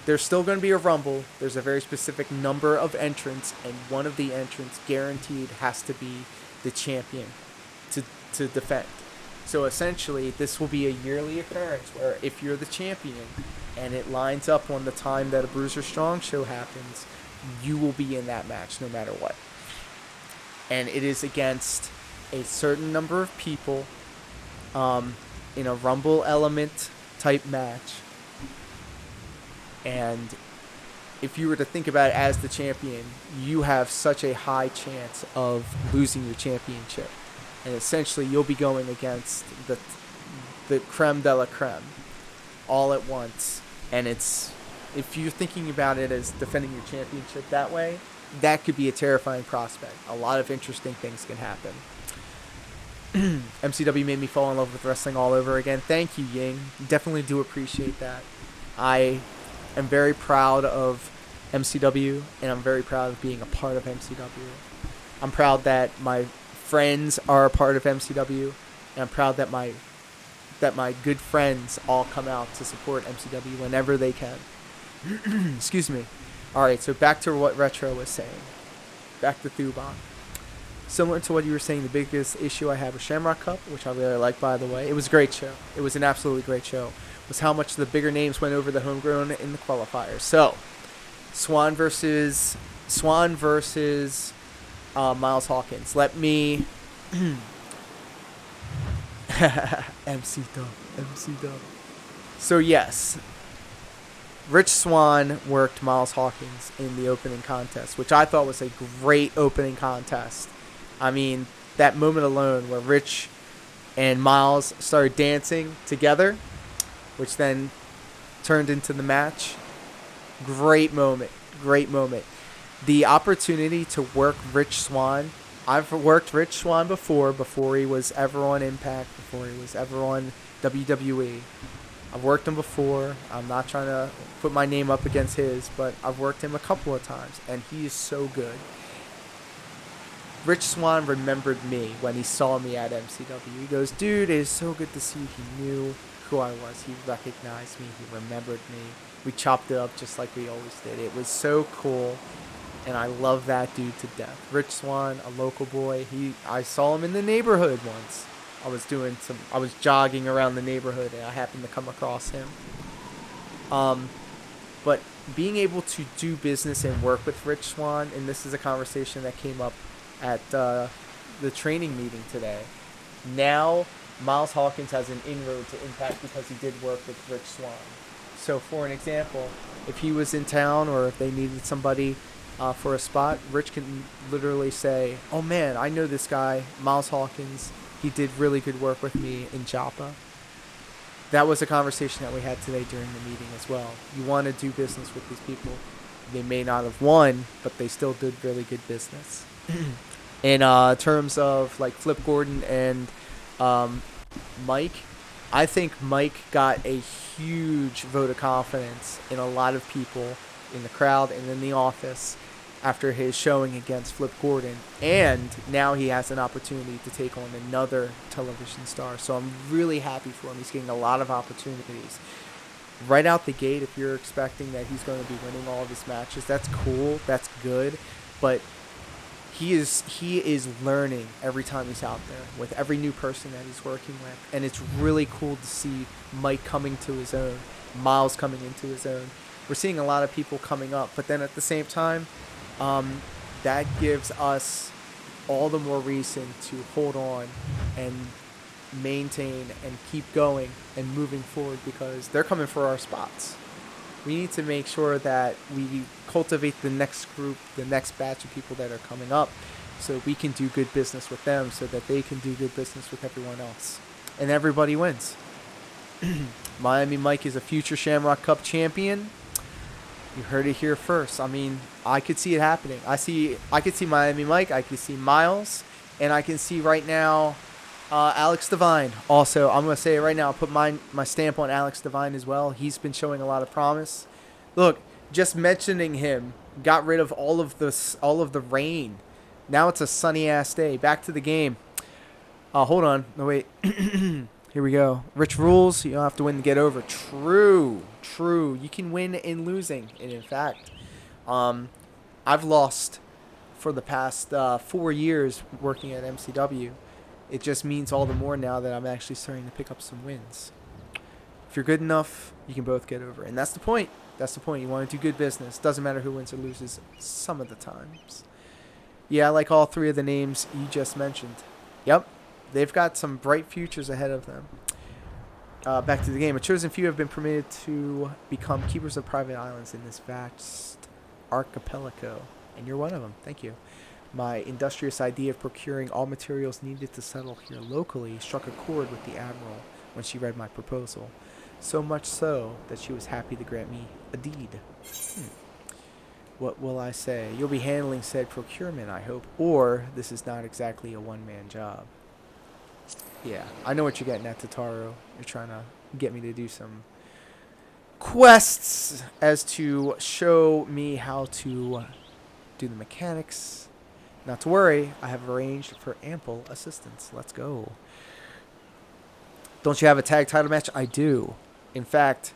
There's still going to be a Rumble. There's a very specific number of entrants, and one of the entrants guaranteed has to be the champion to defend. So essentially, this will be a yearly occurrence where if you're the champion and it lines up on the time that a Bruiser Strong show happens, you will be in that match no matter what. And it is against a certain number of people in a Rumble element type match. And if you were to think about it as the champion, you have such a high chance of losing your championship. And essentially, you'll be going against the creme de la creme all at once. And if you're thinking about it as defending your championship that way, that could be a terrifying prospect. A lot of interesting things can happen. MCW made me fall in love with wrestling all over again. Thank you, Ying. Definitely do appreciate that. I am very proud of MCW, and I'm very proud of being a part of MCW. I'm proud that my friends are a part of MCW, and I'm proud that my good friends all come out to support MCW whenever they can. Excuse me. Alright, so back to what Retro was saying. Back to Thuban. Similar to what you were saying, the biggest issue I had with Shamrock Cup, which I really like, by the way, it was a great show. It was an absolutely great show. Was how much the bigger names went over the homegrown in the qualifiers. So, Swan versus Miles Hawkins. Let me MC Dub. So yes, Rich Swann worked Miles Hawkins in the opening contest, which I thought was a great opening contest. I mean, that moment alone where Rich and Miles started dancing together, which then turned into the match. Great moment. The opportunity to work Rich Swann. I've worked Rich Swann before he was ever on Impact, before he was ever on WWE. I've worked him before. I'm not trying to put my name up against his, but I've worked him a couple of times, and he is so good. Rich Swann remembered me when he saw me at MCW. He goes, dude, it is so good to see you. He knew who I was. He recognized me. He remembered me. We chopped it up just like we always did. It was so cool, and I love that dude to death. Rich Swann, a local boy. I saw him in the neighborhood once. I was jogging around the neighborhood, and I happened to come across him. But being able to do business and work with Rich Swann, and this is a conversation that came up at the training meeting today. Now, Miles Hawkins has an inroad to Impact because he did work with Rich Swann. So, for an example, if he was in town or if they needed somebody for a spot, Rich can literally say, "Oh man, I know this guy, Miles Hawkins. He did really good work with me in Joppa." That was a conversation that we had today during the meeting as well. You want to do business with these people. They may not have won, but they still did really good business. In terms of like Flip Gordon and Mike, I think Mike got a huge vote of confidence in a lot of people in the crowd and in the office after his showing against Flip Gordon. And now he has an opportunity to take on another television star. So I'm really happy for him. He's getting a lot of opportunities. Right out the gate, if you're expecting that he's going to be winning all of his matches, that's cool. That's good. But he is learning every time he's out there with every new person that he's working with. And it's really cool to see Mike coming to his own, Miles coming into his own. We're seeing a lot of people coming up. But then at the same time, that gives us all the more reason to hold on and maintain and keep going and moving forward because they're coming for our spots. We need to make sure that we cultivate the next group, the next batch of people that are coming up so we can do good business with them so that they can do good business with everyone else. And everybody wins. Miami Mike is a future Shamrock Cup champion. You heard it here first. I mean, I could see it happening. I could see Miami Mike. I could see Miles. And I can see right now Alex Divine. Also, I'm going to say it right now. I'll put my stamp on Alex Divine as well. He's been showing a lot of promise. Look, just mentioning him got rid of all of the rain. Now it's a sunny-ass day. Back to the game. Hold on. No, wait. Here we go. Rich rules. You don't have to win to get over. True. You can win in losing. And in fact, I've lost for the past 4 years working at MCW. It just means all the more now that I'm actually starting to pick up some wins. If you're good enough, you can both get over. And that's the point. That's the point. You want to do good business. Doesn't matter who wins or loses some of the times. Yeah, I like all three of the names you just mentioned. Yep. They've got some bright futures ahead of them. Back to the game. A chosen few have been permitted to become keepers of private islands in this vast archipelago. And you're one of them. Thank you. My industrious idea of procuring all materials needed to settle here locally struck a chord with the Admiral when she read my proposal. So much so that she was happy to grant me a deed. What will I say? You'll be handling said procurement, I hope. Or this is not exactly a one-man job. Yeah, I know what you're getting at, Totaro. You're trying to get me to do some quests as to show me how to do the mechanics. Not to worry, I have arranged for ample assistance. Let's go. Don't you have a tag title match? I do. In fact,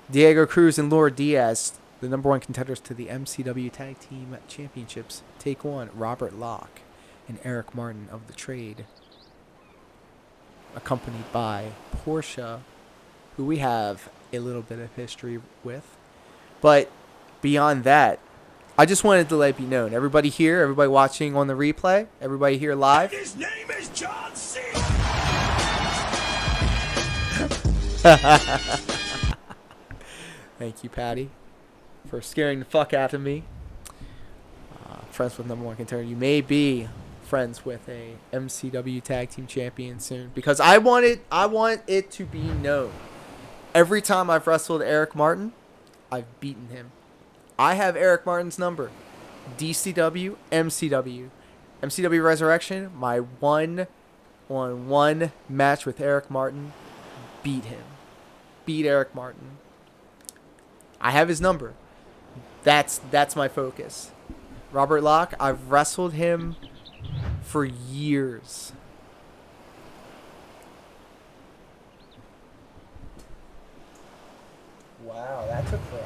Diego Cruz and Laura Diaz, the #1 contenders to the MCW Tag Team Championships, take on Robert Locke and Eric Martin of The Trade, accompanied by Portia, who we have a little bit of history with. But beyond that, I just wanted to let it be known. Everybody here, everybody watching on the replay, everybody here live. His name is John C. Thank you, Patty, for scaring the fuck out of me. Friends with #1 contender. You may be friends with a MCW Tag Team Champion soon, because I want it to be known. Every time I've wrestled Eric Martin, I've beaten him. I have Eric Martin's number. DCW, MCW. MCW Resurrection, my 1-on-1 match with Eric Martin, beat him. Beat Eric Martin. I have his number. That's my focus. Robert Locke, I've wrestled him for years. Wow, that took forever.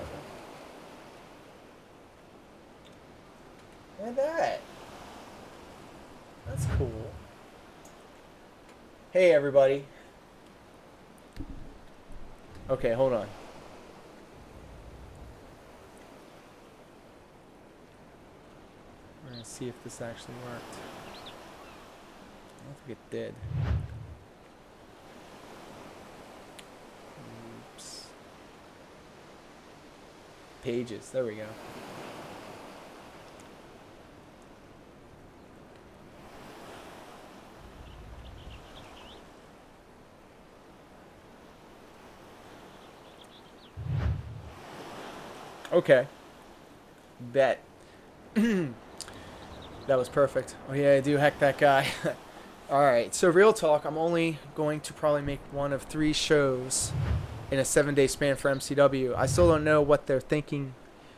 Look at that. That's cool. Hey, everybody. Okay, hold on. Let's see if this actually worked. I don't think it did. Oops. Pages. There we go. Okay. Bet. That was perfect. Oh yeah, I do heck that guy. Alright, so real talk, I'm only going to probably make one of 3 shows in a 7-day span for MCW. I still don't know what they're thinking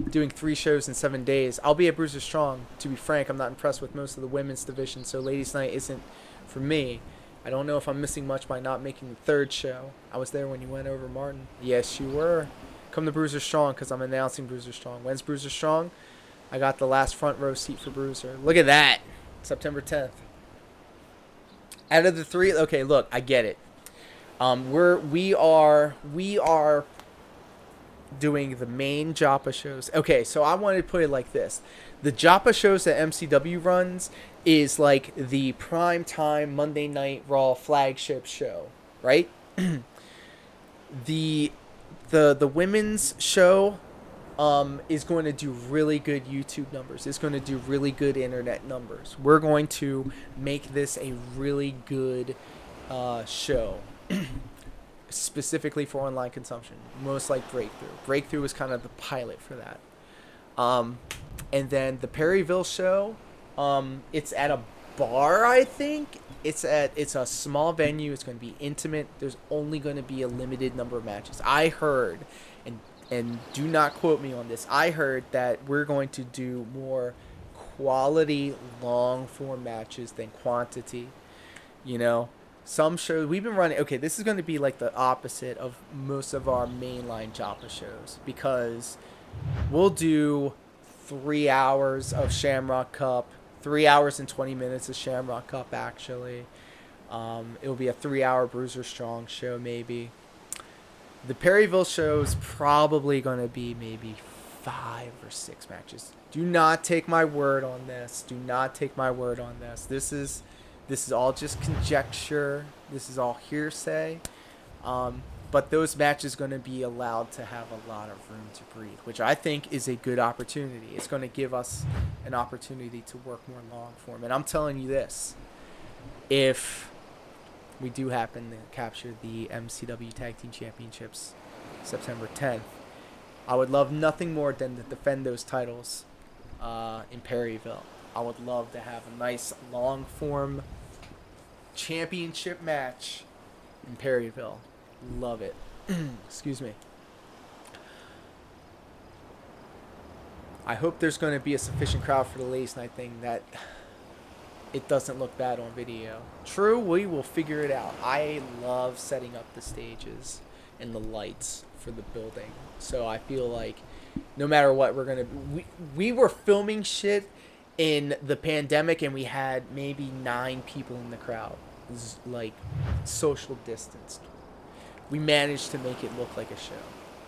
doing 3 shows in 7 days. I'll be at Bruiser Strong. To be frank, I'm not impressed with most of the women's division, so Ladies Night isn't for me. I don't know if I'm missing much by not making the 3rd show. I was there when you went over, Martin. Yes, you were. Come to Bruiser Strong because I'm announcing Bruiser Strong. When's Bruiser Strong? I got the last front row seat for Bruiser. Look at that. September 10th. Out of the 3, okay, look, I get it. We are doing the main Joppa shows. Okay, so I wanted to put it like this. The Joppa shows that MCW runs is like the prime time Monday Night Raw flagship show, right? The women's show is going to do really good YouTube numbers. It's going to do really good internet numbers. We're going to make this a really good show, specifically for online consumption, most like Breakthrough. Breakthrough is kind of the pilot for that. And then the Perryville show, it's at a bar, I think. It's a small venue. It's going to be intimate. There's only going to be a limited number of matches. I heard, and do not quote me on this, I heard that we're going to do more quality long form matches than quantity. You know, some shows we've been running, okay, this is going to be like the opposite of most of our mainline Joppa shows, because we'll do 3 hours of Shamrock Cup, 3 hours and 20 minutes of Shamrock Cup, actually. It'll be a 3-hour Bruiser Strong show, maybe. The Perryville show is probably going to be maybe 5 or 6 matches. Do not take my word on this. Do not take my word on this. This is all just conjecture. This is all hearsay. But those matches are going to be allowed to have a lot of room to breathe, which I think is a good opportunity. It's going to give us an opportunity to work more long form. And I'm telling you this, if we do happen to capture the MCW Tag Team Championships September 10th, I would love nothing more than to defend those titles in Perryville. I would love to have a nice long form championship match in Perryville. Love it. Excuse me. I hope there's going to be a sufficient crowd for the Ladies Night thing that it doesn't look bad on video. True, we will figure it out. I love setting up the stages and the lights for the building. So I feel like no matter what, we're going to... We were filming shit in the pandemic and we had maybe 9 people in the crowd. It was like social distanced. We managed to make it look like a show.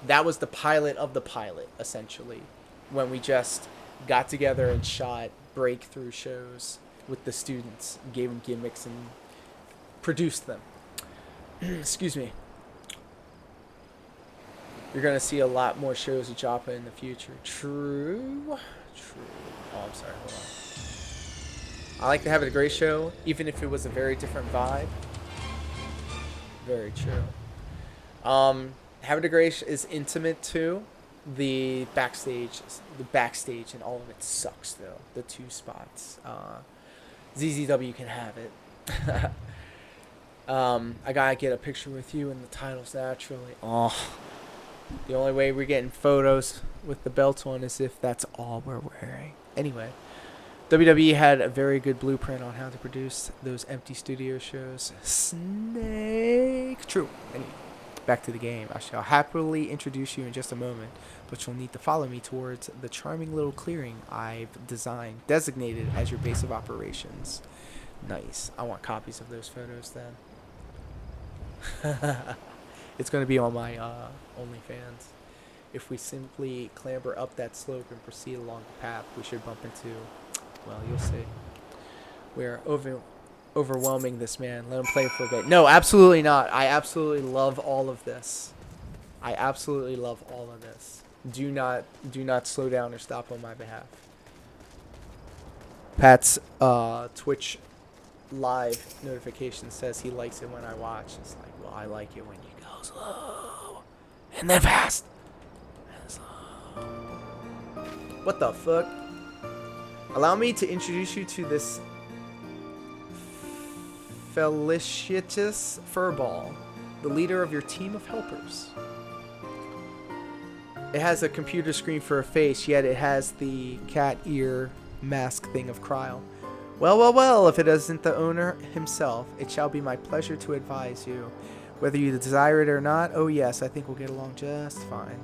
That was the pilot of the pilot, essentially, when we just got together and shot breakthrough shows with the students, gave them gimmicks, and produced them. Excuse me. You're going to see a lot more shows of Joppa in the future. True. Oh, I'm sorry. Hold on. I like to have it a great show, even if it was a very different vibe. Very true. Have It a Great is intimate too. The backstage and all of it sucks though. The 2 spots. ZZW can have it. I gotta get a picture with you in the titles naturally. Oh, the only way we're getting photos with the belts on is if that's all we're wearing. Anyway, WWE had a very good blueprint on how to produce those empty studio shows. Snake. True. Anyway, back to the game. I shall happily introduce you in just a moment, but you'll need to follow me towards the charming little clearing I've designated as your base of operations. Nice. I want copies of those photos then. It's going to be on my OnlyFans. If we simply clamber up that slope and proceed along the path, we should bump into Well, you'll see. We're overwhelming this man. Let him play for a bit. No, absolutely not. I absolutely love all of this. I absolutely love all of this. Do not slow down or stop on my behalf. Pat's Twitch live notification says he likes it when I watch. It's like, well, I like it when you go slow and then fast and slow. What the fuck? Allow me to introduce you to this Felicitas Furball, the leader of your team of helpers. It has a computer screen for a face, yet it has the cat ear mask thing of Kryle. Well, well, well, if it isn't the owner himself, it shall be my pleasure to advise you. Whether you desire it or not, oh yes, I think we'll get along just fine.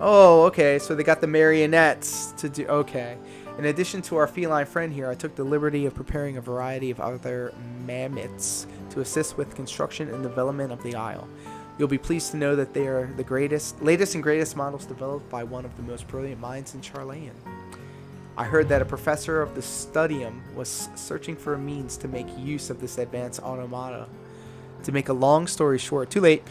Oh, okay, so they got the marionettes to do, okay. In addition to our feline friend here, I took the liberty of preparing a variety of other mammoths to assist with construction and development of the Isle. You'll be pleased to know that they are the latest and greatest models developed by one of the most brilliant minds in Charlayan. I heard that a professor of the Studium was searching for a means to make use of this advanced automata. To make a long story short, too late,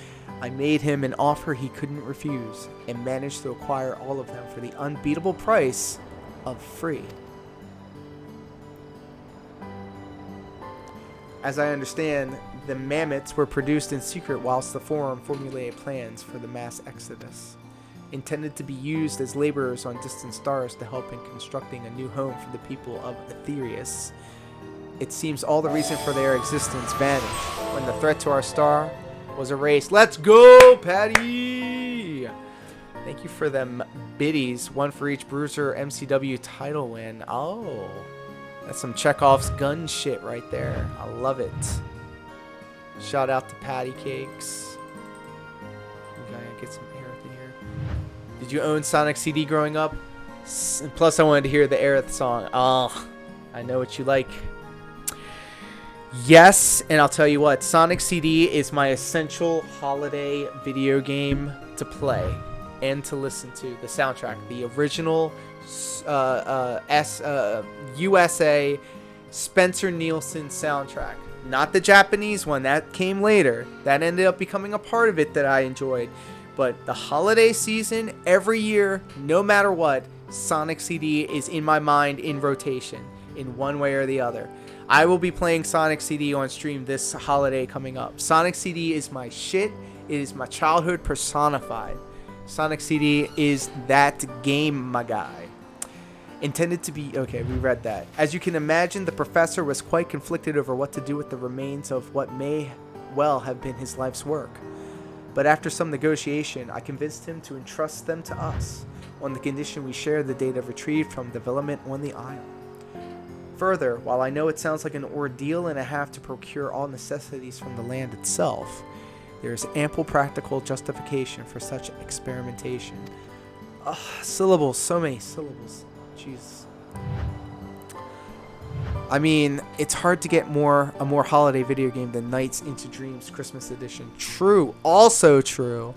I made him an offer he couldn't refuse and managed to acquire all of them for the unbeatable price of free. As I understand, the mammoths were produced in secret whilst the Forum formulated plans for the mass exodus, intended to be used as laborers on distant stars to help in constructing a new home for the people of Aetherius. It seems all the reason for their existence vanished when the threat to our star was erased. Let's go, Patty! Thank you for them biddies, one for each Bruiser MCW title win. Oh, that's some Chekhov's gun shit right there. I love it. Shout out to Patty Cakes. We gotta get some air in here. Did you own Sonic CD growing up? Plus, I wanted to hear the Aerith song. Oh, I know what you like. Yes, and I'll tell you what, Sonic CD is my essential holiday video game to play and to listen to. The soundtrack, the original USA Spencer Nielsen soundtrack. Not the Japanese one, that came later. That ended up becoming a part of it that I enjoyed. But the holiday season, every year, no matter what, Sonic CD is in my mind in rotation, in one way or the other. I will be playing Sonic CD on stream this holiday coming up. Sonic CD is my shit. It is my childhood personified. Sonic CD is that game, my guy. Intended to be... Okay, we read that. As you can imagine, the professor was quite conflicted over what to do with the remains of what may well have been his life's work. But after some negotiation, I convinced him to entrust them to us, on the condition we share the data retrieved from development on the Isle. Further, while I know it sounds like an ordeal and a half to procure all necessities from the land itself, there is ample practical justification for such experimentation. Syllables, so many syllables. Jeez. I mean, it's hard to get a more holiday video game than Nights into Dreams Christmas Edition. True, also true.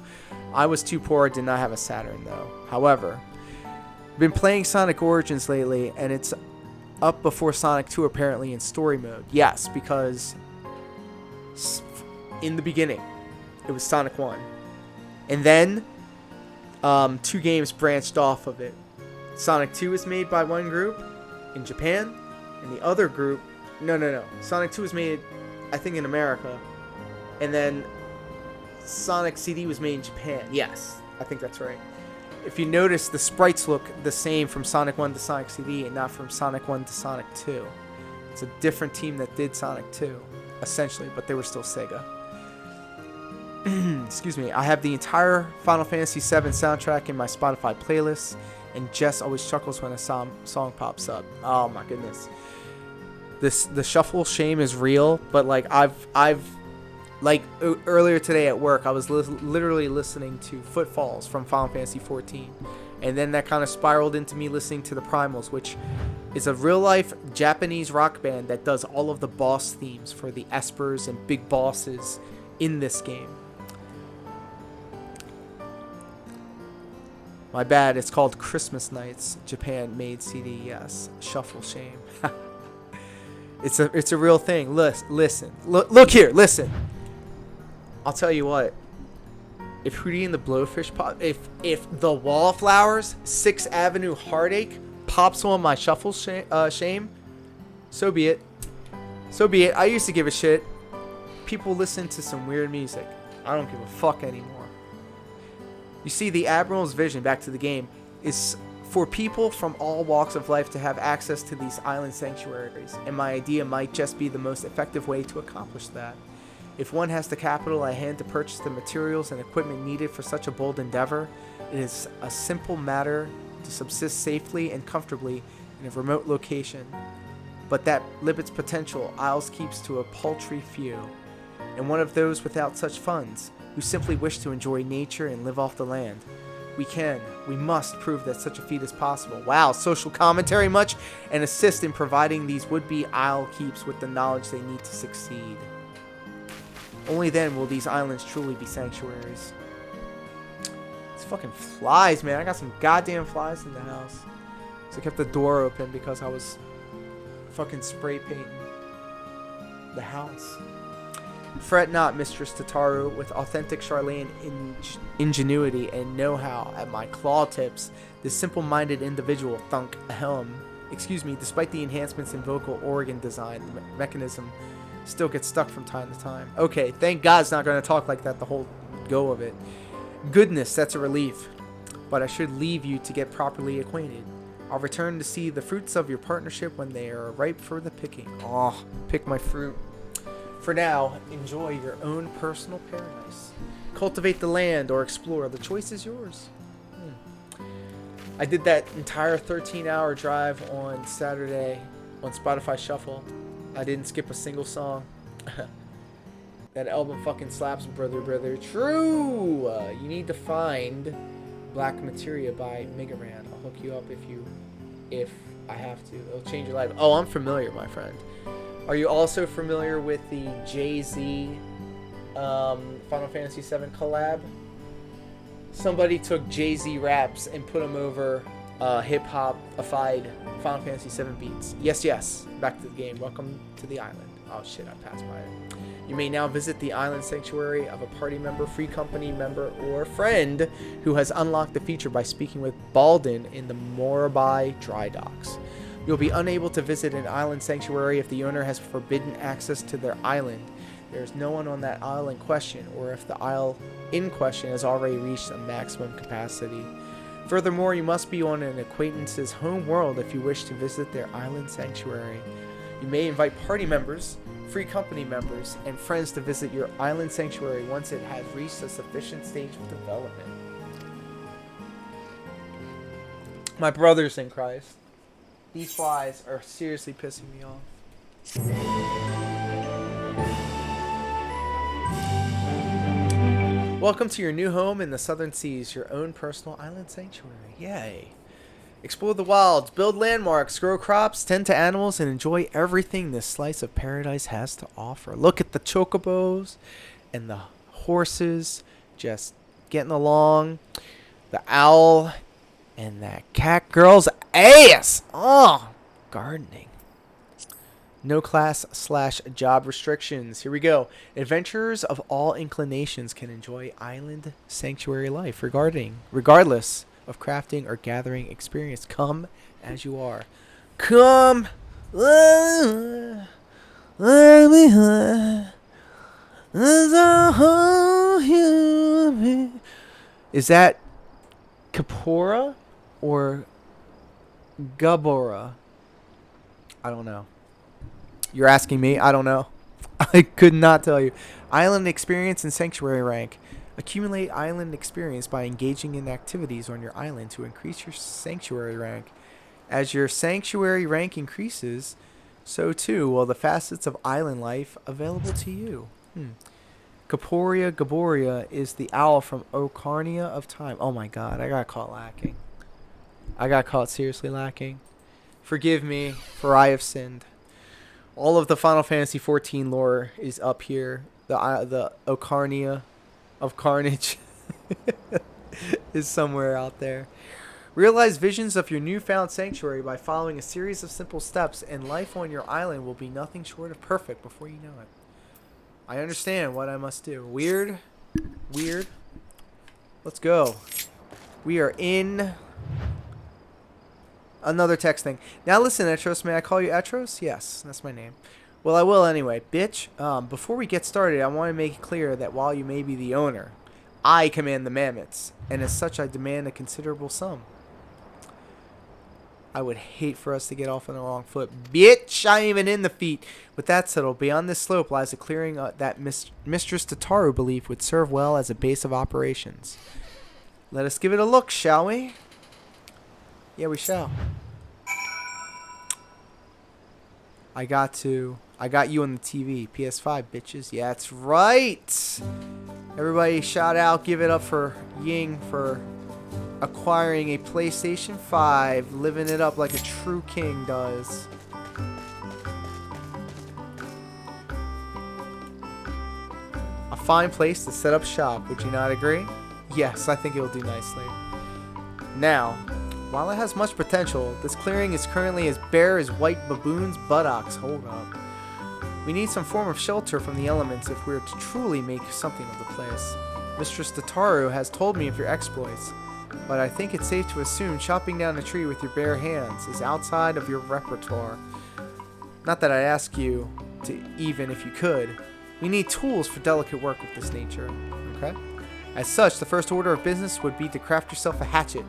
I was too poor, did not have a Saturn though. However, I've been playing Sonic Origins lately, and it's up before Sonic 2 apparently in story mode. Yes, because in the beginning, it was Sonic 1. And then, 2 games branched off of it. Sonic 2 was made by one group in Japan, and the other group... No. Sonic 2 was made, I think, in America. And then Sonic CD was made in Japan. Yes, I think that's right. If you notice, the sprites look the same from Sonic 1 to Sonic CD and not from Sonic 1 to Sonic 2. It's a different team that did Sonic 2, essentially, but they were still Sega. Excuse me. I have the entire Final Fantasy VII soundtrack in my Spotify playlist, and Jess always chuckles when a song pops up. Oh my goodness. The shuffle shame is real, but like earlier today at work, I was literally listening to Footfalls from Final Fantasy XIV. And then that kind of spiraled into me listening to the Primals, which is a real-life Japanese rock band that does all of the boss themes for the Espers and big bosses in this game. My bad. It's called Christmas Nights. Japan made CD. Yes. Shuffle shame. It's a real thing. Listen. Look here. Listen. I'll tell you what. If Hootie and the Blowfish pop, if the Wallflowers 6th Avenue Heartache pops on my shuffle shame, so be it. So be it. I used to give a shit. People listen to some weird music. I don't give a fuck anymore. You see, the Admiral's vision, back to the game, is for people from all walks of life to have access to these island sanctuaries, and my idea might just be the most effective way to accomplish that. If one has the capital at hand to purchase the materials and equipment needed for such a bold endeavor, it is a simple matter to subsist safely and comfortably in a remote location. But that limits potential Isles keeps to a paltry few, and one of those without such funds, who simply wish to enjoy nature and live off the land. We must prove that such a feat is possible. Wow, social commentary much? And assist in providing these would-be Isle keeps with the knowledge they need to succeed. Only then will these islands truly be sanctuaries. These fucking flies, man. I got some goddamn flies in the house. So I kept the door open because I was fucking spray painting the house. Fret not, Mistress Tataru, with authentic Charlene ingenuity and know-how at my claw tips, this simple-minded individual despite the enhancements in vocal organ design, the mechanism still gets stuck from time to time. Okay, thank God it's not going to talk like that the whole go of it. Goodness, that's a relief. But I should leave you to get properly acquainted. I'll return to see the fruits of your partnership when they are ripe for the picking. Oh, pick my fruit. For now, enjoy your own personal paradise. Cultivate the land or explore. The choice is yours. I did that entire 13-hour drive on Saturday on Spotify Shuffle. I didn't skip a single song. That album fucking slaps, brother. True! You need to find Black Materia by Mega Ran. I'll hook you up if I have to. It'll change your life. Oh, I'm familiar, my friend. Are you also familiar with the Jay-Z Final Fantasy VII collab? Somebody took Jay-Z raps and put them over hip-hop-ified Final Fantasy VII beats. Yes. Back to the game. Welcome to the island. Oh shit, I passed by it. You may now visit the island sanctuary of a party member, free company member, or friend who has unlocked the feature by speaking with Balden in the Morabai dry docks. You'll be unable to visit an island sanctuary if the owner has forbidden access to their island. There is no one on that isle in question, or if the isle in question has already reached a maximum capacity. Furthermore, you must be on an acquaintance's home world if you wish to visit their island sanctuary. You may invite party members, free company members, and friends to visit your island sanctuary once it has reached a sufficient stage of development. My brothers in Christ, these flies are seriously pissing me off. Welcome to your new home in the Southern Seas, your own personal island sanctuary. Yay. Explore the wilds, build landmarks, grow crops, tend to animals, and enjoy everything this slice of paradise has to offer. Look at the chocobos and the horses just getting along. The owl and that cat girl's ass. Oh, gardening. No class/job restrictions. Here we go. Adventurers of all inclinations can enjoy island sanctuary life regardless of crafting or gathering experience. Come as you are. Come. Is that Kapora or Gabora? I don't know. You're asking me? I don't know. I could not tell you. Island experience and sanctuary rank. Accumulate island experience by engaging in activities on your island to increase your sanctuary rank. As your sanctuary rank increases, so too will the facets of island life available to you. Kaporia Gaboria is the owl from Ocarina of Time. Oh my god, I got caught lacking. I got caught seriously lacking. Forgive me, for I have sinned. All of the Final Fantasy XIV lore is up here. The Ocarina of Carnage. is somewhere out there. Realize visions of your newfound sanctuary by following a series of simple steps, and life on your island will be nothing short of perfect before you know it. I understand what I must do. Weird. Weird. Let's go. We are in another text thing. Now listen, Etros. May I call you Etros? Yes, that's my name. Well, I will anyway. Bitch, before we get started, I want to make it clear that while you may be the owner, I command the mammoths, and as such, I demand a considerable sum. I would hate for us to get off on the wrong foot. Bitch, I ain't even in the feet. With that settled, beyond this slope lies a clearing that Mistress Tataru believed would serve well as a base of operations. Let us give it a look, shall we? Yeah, we shall. I got you on the TV. PS5, bitches. Yeah, that's right. Everybody shout out, give it up for Ying for acquiring a PlayStation 5, living it up like a true king does. A fine place to set up shop, would you not agree? Yes, I think it will do nicely. Now, while it has much potential, this clearing is currently as bare as white baboons' buttocks. Hold up. We need some form of shelter from the elements if we are to truly make something of the place. Mistress Tataru has told me of your exploits, but I think it's safe to assume chopping down a tree with your bare hands is outside of your repertoire. Not that I ask you to, even if you could. We need tools for delicate work of this nature, okay? As such, the first order of business would be to craft yourself a hatchet.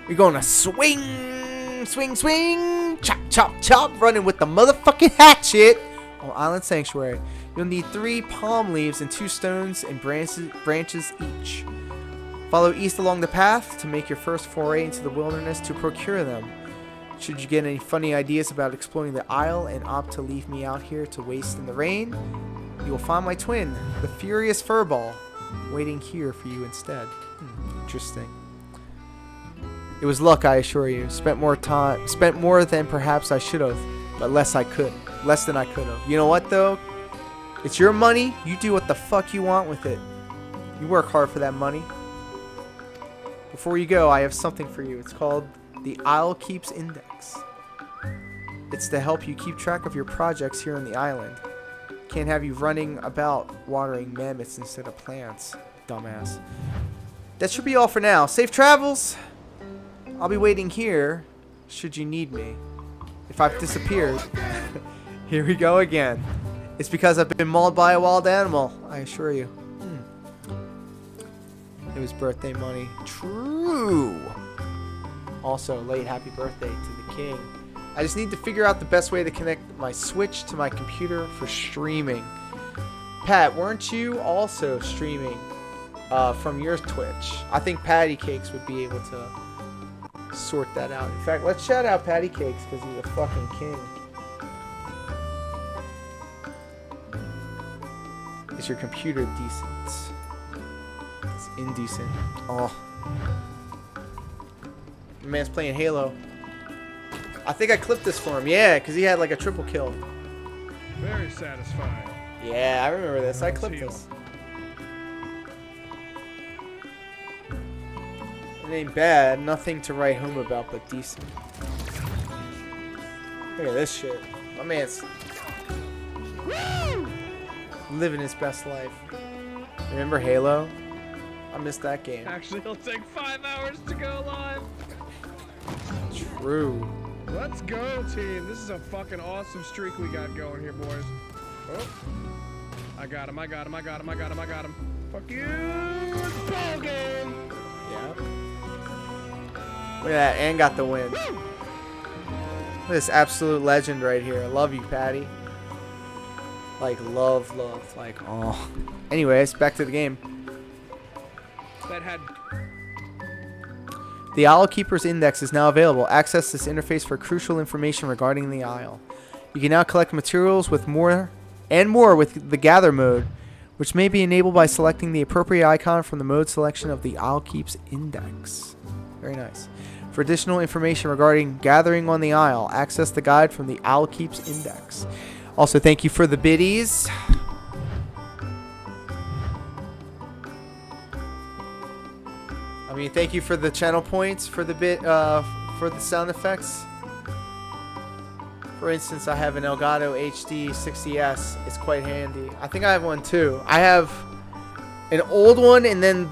You're gonna swing, swing, swing, chop, chop, chop, running with the motherfucking hatchet on Island Sanctuary. You'll need 3 palm leaves and 2 stones and branches each. Follow east along the path to make your first foray into the wilderness to procure them. Should you get any funny ideas about exploring the isle and opt to leave me out here to waste in the rain, you will find my twin, the Furious Furball, waiting here for you instead. Interesting. It was luck, I assure you. Spent more than perhaps I should have, but less than I could have. You know what though? It's your money. You do what the fuck you want with it. You work hard for that money. Before you go, I have something for you. It's called the Isle Keeps Index. It's to help you keep track of your projects here on the island. Can't have you running about watering mammoths instead of plants, dumbass. That should be all for now. Safe travels! I'll be waiting here should you need me. If I've disappeared, here we go again. It's because I've been mauled by a wild animal, I assure you. It was birthday money. True. Also, late happy birthday to the king. I just need to figure out the best way to connect my Switch to my computer for streaming. Pat, weren't you also streaming from your Twitch? I think Patty Cakes would be able to sort that out. In fact, let's shout out Patty Cakes because he's a fucking king. Is your computer decent? It's indecent. Oh. My man's playing Halo. I think I clipped this for him. Yeah, because he had like a triple kill. Very satisfying. Yeah, I remember this. I clipped this. It ain't bad. Nothing to write home about, but decent. Look at this shit. My man's living his best life. Remember Halo? I missed that game. Actually, it'll take 5 hours to go live. True. Let's go, team. This is a fucking awesome streak we got going here, boys. Oh. I got him. Fuck you. It's ball game. Yeah. Look at that. And got the win. Look at this absolute legend right here. I love you, Patty. Like, love. Like, oh. Anyways, back to the game. That had... The Isle Keeper's Index is now available. Access this interface for crucial information regarding the Isle. You can now collect materials with more with the Gather mode, which may be enabled by selecting the appropriate icon from the mode selection of the Isle Keeps Index. Very nice. For additional information regarding gathering on the Isle, access the guide from the Isle Keeps Index. Also, thank you for the biddies. I mean, thank you for the channel points for the for the sound effects. For instance, I have an Elgato HD 60S. It's quite handy. I think I have one too. I have an old one and then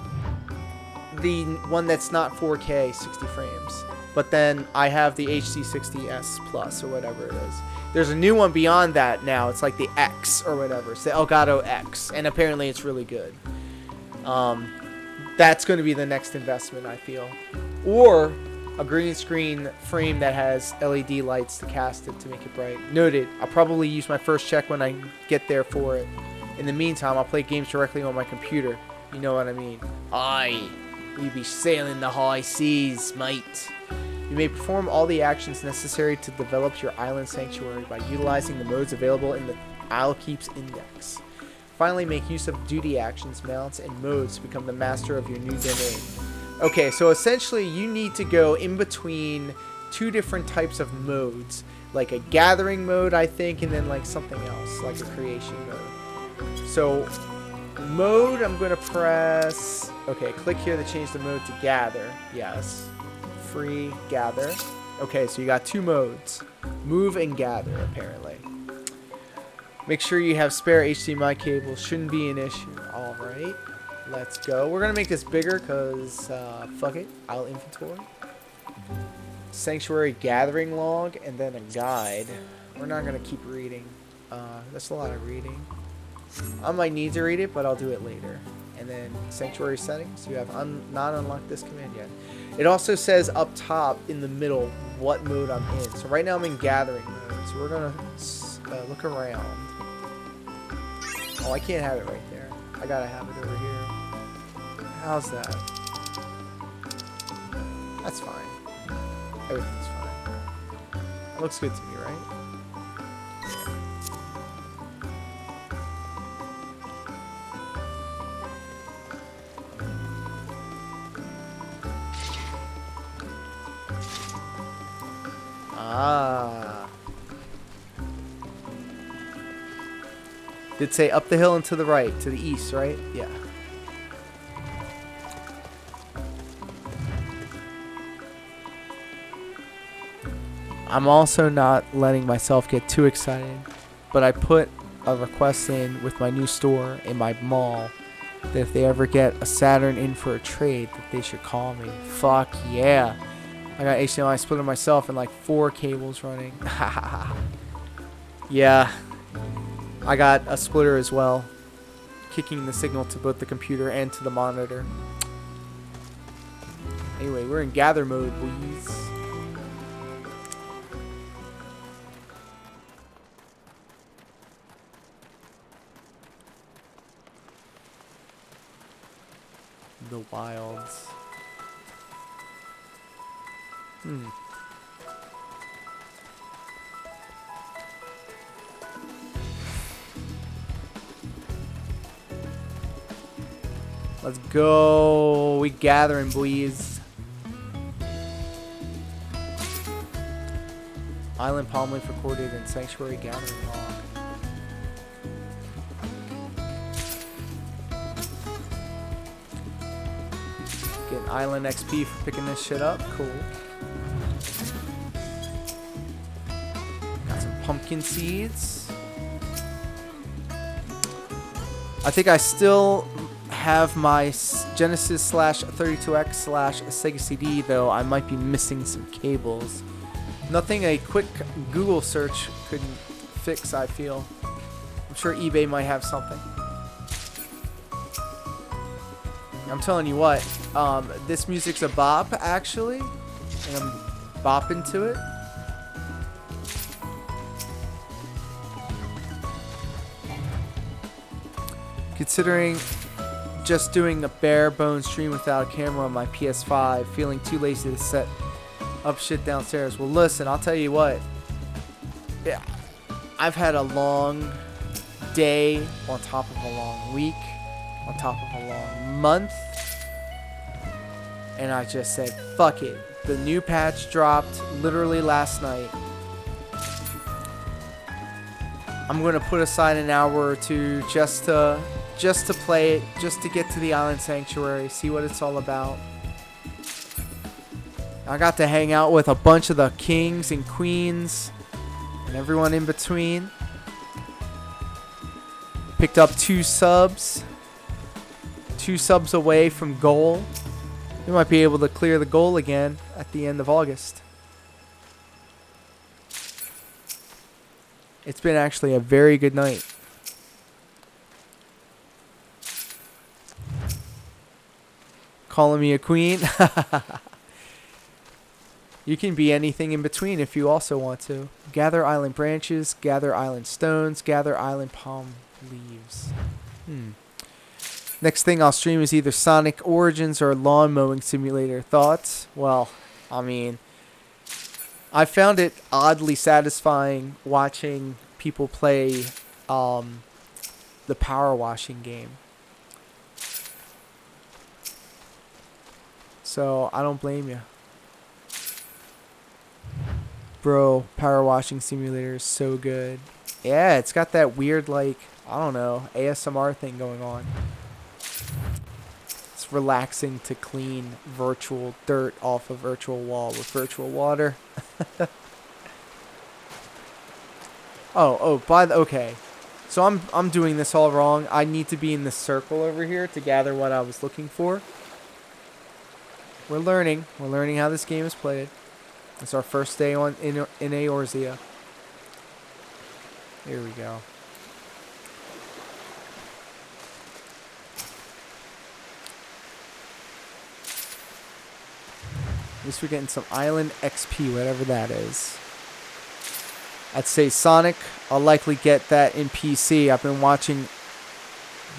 the one that's not 4K 60 frames. But then I have the HD 60S Plus or whatever it is. There's a new one beyond that now. It's like the X or whatever. It's the Elgato X, and apparently it's really good. That's going to be the next investment, I feel. Or a green screen frame that has LED lights to cast it to make it bright. Noted. I'll probably use my first check when I get there for it. In the meantime, I'll play games directly on my computer. You know what I mean. Aye. We be sailing the high seas, mate. You may perform all the actions necessary to develop your island sanctuary by utilizing the modes available in the Isle Keeps Index. Finally, make use of duty actions, mounts, and modes to become the master of your new domain. Okay, so essentially you need to go in between two different types of modes. Like a gathering mode, I think, and then like something else, like a creation mode. So, mode, I'm going to press... Okay, click here to change the mode to gather. Yes. Free gather. Okay, so you got two modes. Move and gather, apparently. Make sure you have spare HDMI cables. Shouldn't be an issue. Alright. Let's go. We're going to make this bigger because, fuck it. I'll inventory. Sanctuary gathering log and then a guide. We're not going to keep reading. That's a lot of reading. I might need to read it, but I'll do it later. And then sanctuary settings. You have not unlocked this command yet. It also says up top in the middle what mode I'm in. So right now I'm in gathering mode. So we're going to look around. Oh, I can't have it right there. I got to have it over here. How's that? That's fine. Everything's fine. It looks good to me, right? Ah. Did say up the hill and to the right, to the east, right? Yeah. I'm also not letting myself get too excited, but I put a request in with my new store in my mall that if they ever get a Saturn in for a trade, that they should call me. Fuck yeah. I got HDMI splitter myself and like 4 cables running. Yeah. I got a splitter as well, kicking the signal to both the computer and to the monitor. Anyway, we're in gather mode, boys. The wilds. Let's go. We gathering, boys. Island palm leaf recorded in sanctuary gathering log. Getting island XP for picking this shit up. Cool. Got some pumpkin seeds. I think I still have my Genesis / 32X / Sega CD, though I might be missing some cables. Nothing a quick Google search couldn't fix, I feel. I'm sure eBay might have something. I'm telling you what, this music's a bop, actually, and I'm bopping to it. Considering just doing a bare bones stream without a camera on my PS5, feeling too lazy to set up shit downstairs. Well, listen, I'll tell you what. Yeah, I've had a long day on top of a long week, on top of a long month, and I just said, fuck it. The new patch dropped literally last night. I'm going to put aside an hour or two just to play it, just to get to the island sanctuary, see what it's all about. I got to hang out with a bunch of the kings and queens and everyone in between. Picked up 2 subs. 2 subs away from goal. We might be able to clear the goal again at the end of August. It's been actually a very good night. Calling me a queen? You can be anything in between if you also want to. Gather island branches, gather island stones, gather island palm leaves. Next thing I'll stream is either Sonic Origins or Lawn Mowing Simulator. Thoughts? Well, I mean, I found it oddly satisfying watching people play the power washing game. So, I don't blame you. Bro, power washing simulator is so good. Yeah, it's got that weird, like, I don't know, ASMR thing going on. It's relaxing to clean virtual dirt off a virtual wall with virtual water. Okay. So I'm doing this all wrong. I need to be in this circle over here to gather what I was looking for. We're learning. We're learning how this game is played. It's our first day in Eorzea. Here we go. At least we're getting some island XP, whatever that is. I'd say Sonic. I'll likely get that in PC. I've been watching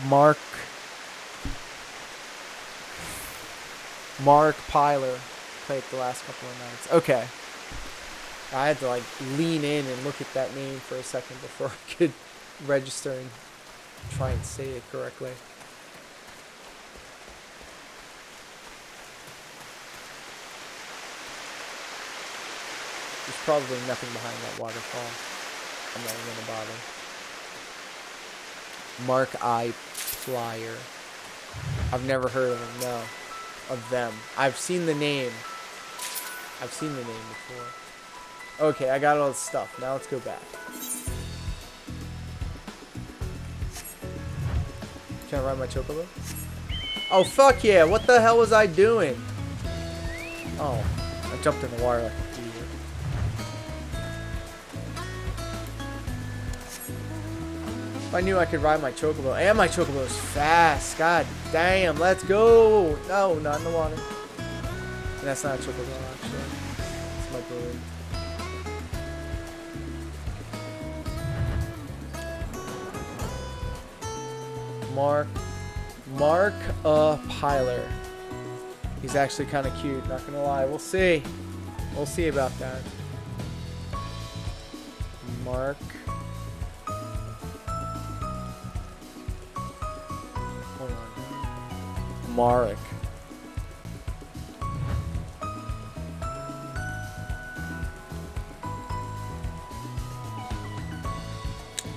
Mark Pyler play it the last couple of nights. Okay. I had to like lean in and look at that name for a second before I could register and try and say it correctly. There's probably nothing behind that waterfall. I'm not even gonna bother. Mark I. Plyer. I've never heard of him, no. Of them. I've seen the name. I've seen the name before. Okay, I got all the stuff. Now let's go back. Can I ride my chocobo? Oh, fuck yeah. What the hell was I doing? Oh, I jumped in the water like an idiot. If I knew I could ride my chocobo. And my chocobo is fast. God damn, let's go. No, not in the water. And that's not a chocobo, actually. It's my bird. Mark Pyler. He's actually kind of cute, not gonna lie. We'll see. We'll see about that. Mark. Hold on. Marek.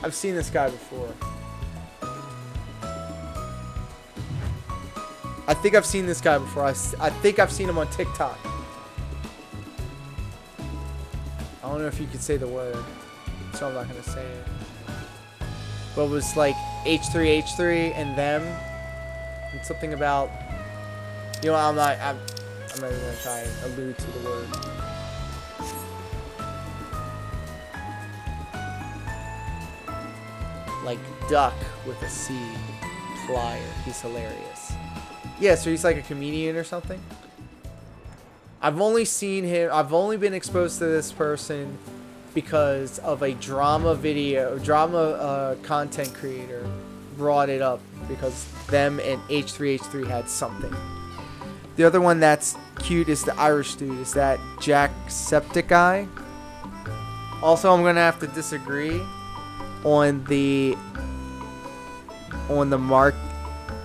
I've seen this guy before. I think I've seen this guy before. I think I've seen him on TikTok. I don't know if you could say the word, so I'm not gonna say it. But it was like H3 and them, and something about, you know, I'm not even gonna try and allude to the word. Like duck with a C, Plyer. He's hilarious. Yeah, so he's like a comedian or something. I've only seen him, I've only been exposed to this person because of a drama content creator brought it up because them and H3 had something. The other one that's cute is the Irish dude. Is that Jacksepticeye? Also, I'm gonna have to disagree on the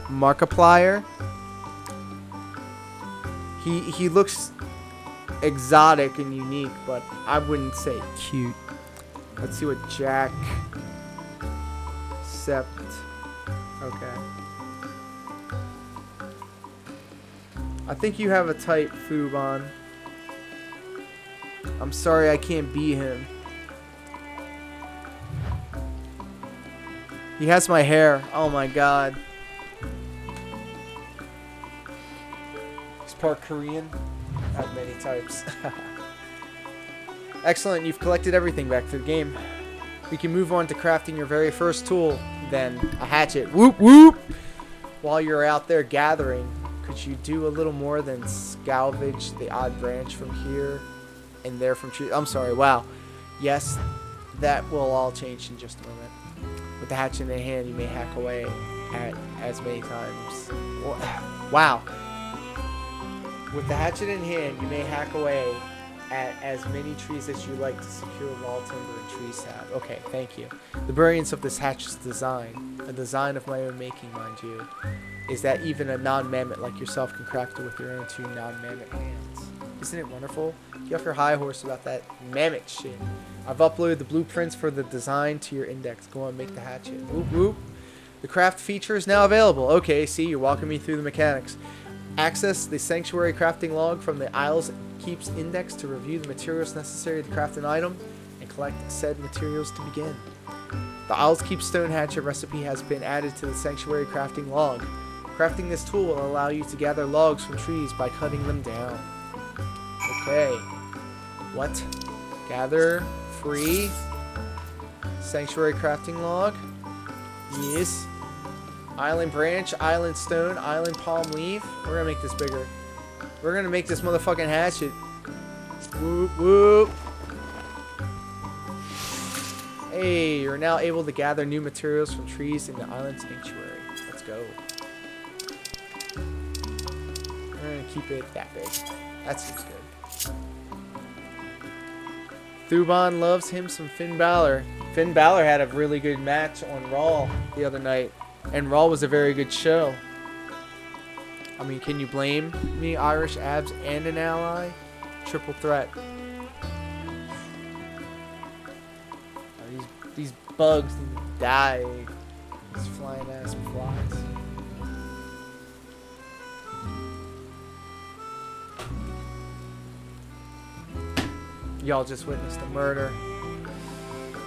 Markiplier. He looks exotic and unique, but I wouldn't say cute. Let's see what Jack Sept. Okay. I think you have a type, Fubon. I'm sorry I can't be him. He has my hair. Oh my god. He's part Korean. Not many types. Excellent, you've collected everything back to the game. We can move on to crafting your very first tool, then a hatchet. Whoop whoop! While you're out there gathering, could you do a little more than salvage the odd branch from here and there from tree? I'm sorry, wow. Yes, that will all change in just a moment. With the hatchet in hand, you may hack away at as many times. Wow. With the hatchet in hand, you may hack away at as many trees as you like to secure wall timber and tree sap. Okay, thank you. The brilliance of this hatchet's design, a design of my own making, mind you, is that even a non-mammoth like yourself can craft it with your own two non-mammoth hands. Isn't it wonderful? Get off your high horse about that mammoth shit. I've uploaded the blueprints for the design to your index. Go on, make the hatchet. Whoop whoop. The craft feature is now available. Okay, see, you're walking me through the mechanics. Access the sanctuary crafting log from the Isles Keeps index to review the materials necessary to craft an item and collect said materials to begin. The Isles Keep stone hatchet recipe has been added to the sanctuary crafting log. Crafting this tool will allow you to gather logs from trees by cutting them down. Okay. What? Gather free sanctuary crafting log. Yes. Island branch, island stone, island palm leaf. We're gonna make this bigger. We're gonna make this motherfucking hatchet. Whoop whoop. Hey, you're now able to gather new materials from trees in the island sanctuary. Let's go. We're gonna keep it that big. That seems good. Thuban loves him some Finn Balor. Finn Balor had a really good match on Raw the other night. And Raw was a very good show. I mean, can you blame me? Irish abs and an ally? Triple threat. Oh, these bugs need to die. These flying ass flies. Y'all just witnessed a murder.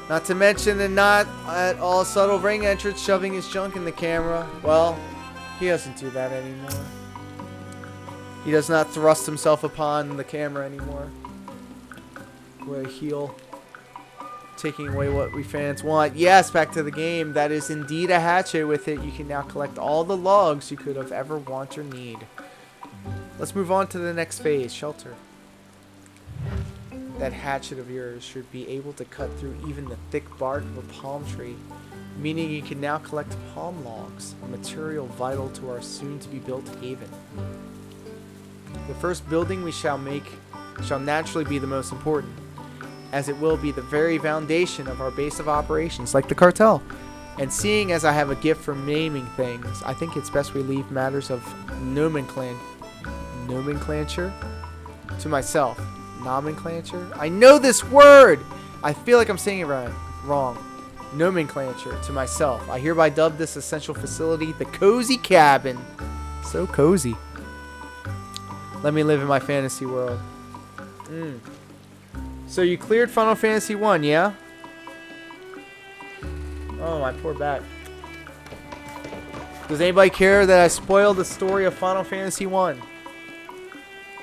Not to mention the not at all subtle ring entrance shoving his junk in the camera. Well, he doesn't do that anymore. He does not thrust himself upon the camera anymore. What a heel. Taking away what we fans want. Yes, back to the game. That is indeed a hatchet. With it, you can now collect all the logs you could have ever want or need. Let's move on to the next phase. Shelter. That hatchet of yours should be able to cut through even the thick bark of a palm tree, meaning you can now collect palm logs, a material vital to our soon-to-be-built haven. The first building we shall make shall naturally be the most important, as it will be the very foundation of our base of operations, like the cartel. And seeing as I have a gift for naming things, I think it's best we leave matters of nomenclature to myself. Nomenclature? I know this word! I feel like I'm saying it wrong. Nomenclature to myself. I hereby dub this essential facility the Cozy Cabin. So cozy. Let me live in my fantasy world. So you cleared Final Fantasy 1, yeah? Oh, my poor back. Does anybody care that I spoiled the story of Final Fantasy 1?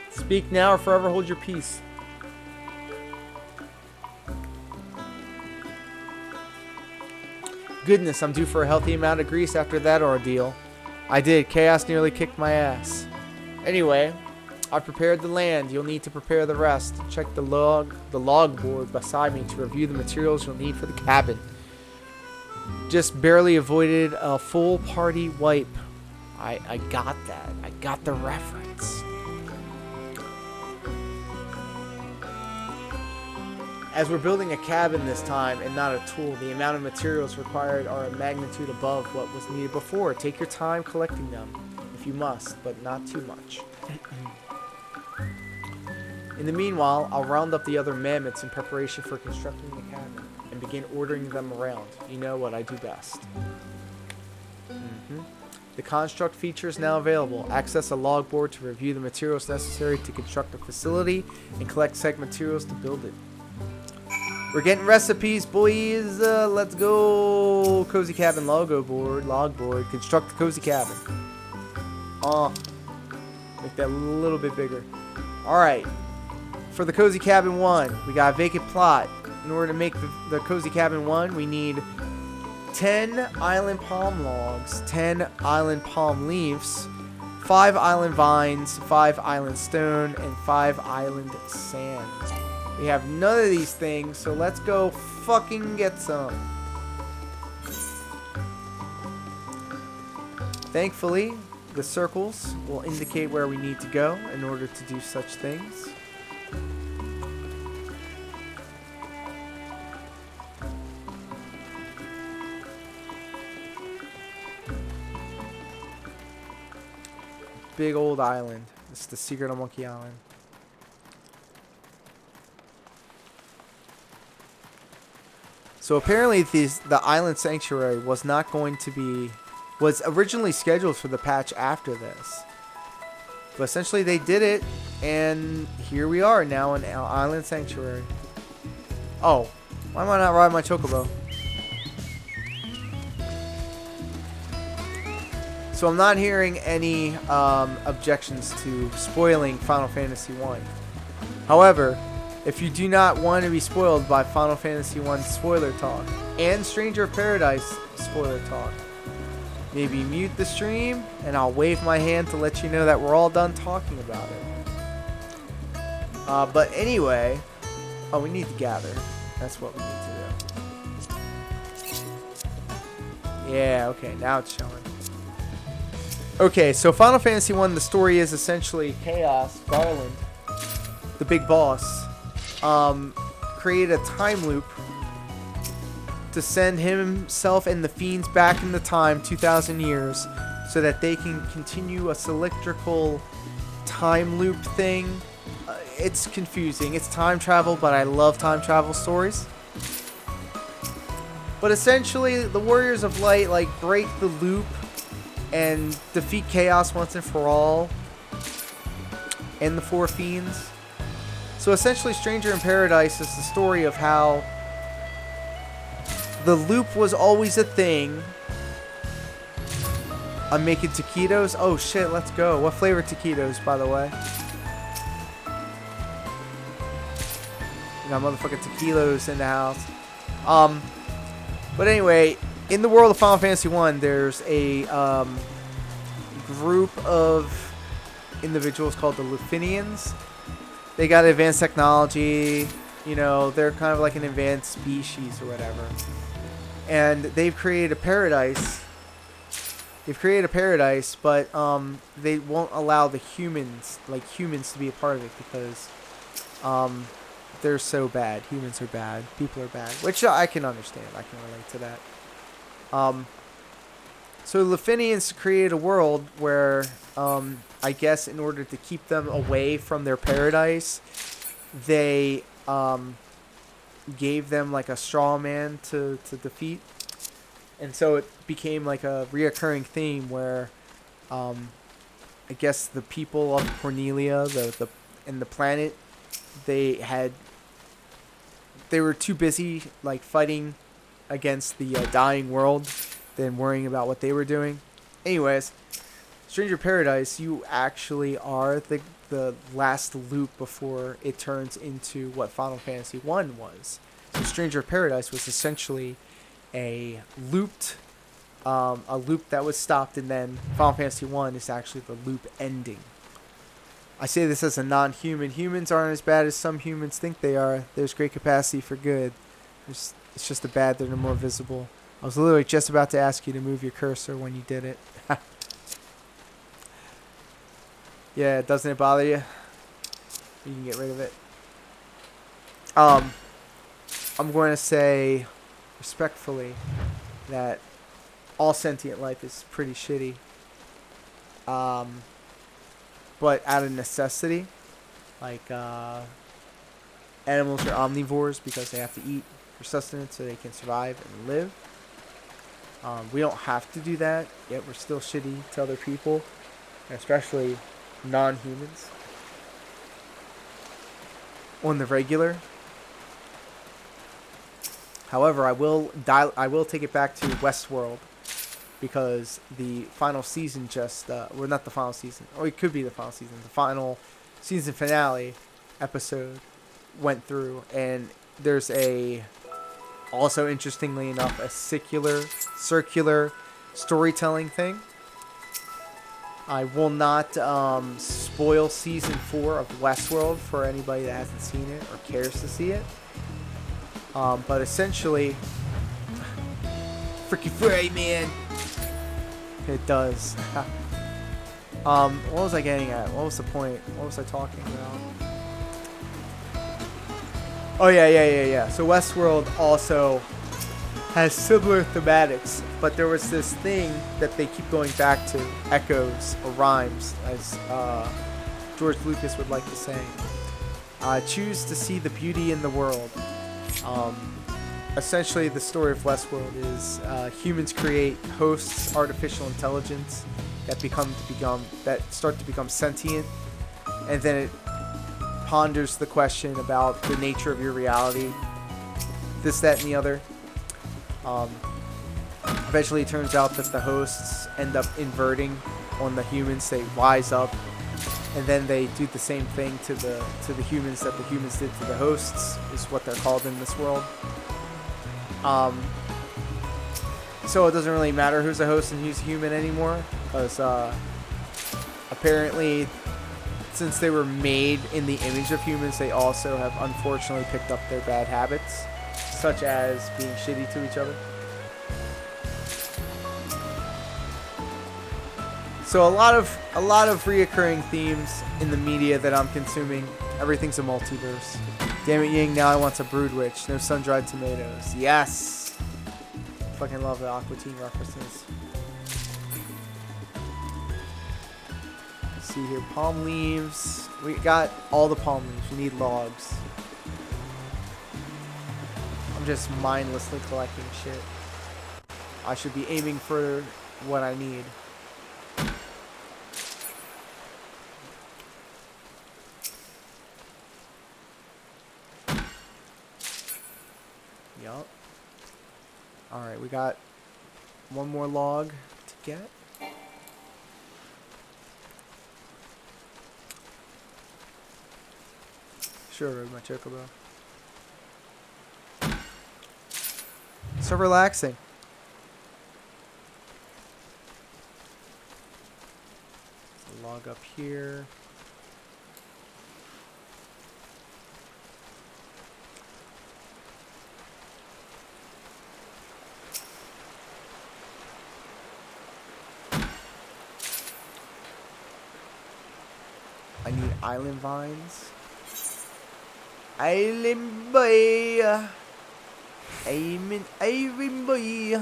Speak now or forever hold your peace. Goodness, I'm due for a healthy amount of grease after that ordeal. I did. Chaos nearly kicked my ass. Anyway, I've prepared the land. You'll need to prepare the rest. Check the log board beside me to review the materials you'll need for the cabin. Just barely avoided a full party wipe. I got that. I got the reference. As we're building a cabin this time and not a tool, the amount of materials required are a magnitude above what was needed before. Take your time collecting them, if you must, but not too much. In the meanwhile, I'll round up the other mammoths in preparation for constructing the cabin and begin ordering them around. You know what I do best. The construct feature is now available. Access a logboard to review the materials necessary to construct a facility and collect said materials to build it. We're getting recipes, boys. Let's go. Cozy cabin log board. Construct the cozy cabin. Make that a little bit bigger. Alright. For the cozy cabin 1, we got a vacant plot. In order to make the cozy cabin 1, we need 10 island palm logs, 10 island palm leaves, 5 island vines, 5 island stone, and 5 island sand. We have none of these things, so let's go fucking get some. Thankfully, the circles will indicate where we need to go in order to do such things. Big old island. This is the secret of Monkey Island. So apparently the island sanctuary was not going to be... was originally scheduled for the patch after this. But essentially they did it, and here we are now in Island Sanctuary. Oh, why am I not riding my chocobo? So I'm not hearing any objections to spoiling Final Fantasy 1. However, if you do not want to be spoiled by Final Fantasy 1 spoiler talk and Stranger of Paradise spoiler talk, maybe mute the stream and I'll wave my hand to let you know that we're all done talking about it. But anyway, we need to gather. That's what we need to do. Yeah, okay, now it's showing. Okay, so Final Fantasy 1, the story is essentially Chaos, Garland, the big boss, create a time loop to send himself and the fiends back in the time 2,000 years so that they can continue a cylindrical time loop thing. It's confusing. It's time travel, but I love time travel stories. But essentially, the Warriors of Light like break the loop and defeat Chaos once and for all, and the 4 fiends. So essentially, Stranger in Paradise is the story of how the loop was always a thing. I'm making taquitos. Oh shit, let's go. What flavor taquitos, by the way? We got motherfucking taquitos in the house. But anyway, in the world of Final Fantasy 1, there's a group of individuals called the Lufinians. They got advanced technology. You know, they're kind of like an advanced species or whatever. And they've created a paradise. They've created a paradise, but they won't allow the humans, to be a part of it because they're so bad. Humans are bad. People are bad. Which I can understand. I can relate to that. So the Lufinians created a world where, I guess in order to keep them away from their paradise, they gave them like a straw man to defeat. And so it became like a reoccurring theme where, I guess the people of Cornelia, and the planet, they were too busy like fighting against the dying world than worrying about what they were doing. Anyways, Stranger Paradise, you actually are the last loop before it turns into what Final Fantasy 1 was. So Stranger Paradise was essentially a loop that was stopped, and then Final Fantasy 1 is actually the loop ending. I say this as a non-human. Humans aren't as bad as some humans think they are. There's great capacity for good. It's just the bad that are more visible. I was literally just about to ask you to move your cursor when you did it. Yeah, doesn't it bother you? You can get rid of it. I'm going to say respectfully that all sentient life is pretty shitty. But out of necessity, like animals are omnivores because they have to eat for sustenance so they can survive and live. We don't have to do that, yet we're still shitty to other people, especially non-humans. On the regular. However, I will take it back to Westworld, because the final season just well, not the final season, or it could be the final season. The final season finale episode went through, and there's also interestingly enough, a circular storytelling thing. I will not spoil season 4 of Westworld for anybody that hasn't seen it or cares to see it. But essentially, freaky fray, man. It does. What was I getting at? What was the point? What was I talking about? Oh yeah. So Westworld also has similar thematics, but there was this thing that they keep going back to, echoes or rhymes, as George Lucas would like to say. Choose to see the beauty in the world. Essentially, the story of Westworld is humans create hosts, artificial intelligence that start to become sentient, and then it ponders the question about the nature of your reality, this, that, and the other. Eventually, it turns out that the hosts end up inverting on the humans. They wise up, and then they do the same thing to the humans that the humans did to the hosts, is what they're called in this world. So it doesn't really matter who's a host and who's a human anymore, because apparently, since they were made in the image of humans, they also have unfortunately picked up their bad habits, such as being shitty to each other. So a lot of reoccurring themes in the media that I'm consuming. Everything's a multiverse. Damn it, Ying, now I want a brood witch. No sun-dried tomatoes. Yes! Fucking love the Aqua Teen references. Let's see here, palm leaves. We got all the palm leaves. We need logs. I'm just mindlessly collecting shit. I should be aiming for what I need. Yup. Alright, we got one more log to get. Sure, my chocobo. So relaxing. So log up here. I need island vines. Island boy. I'm an island boy.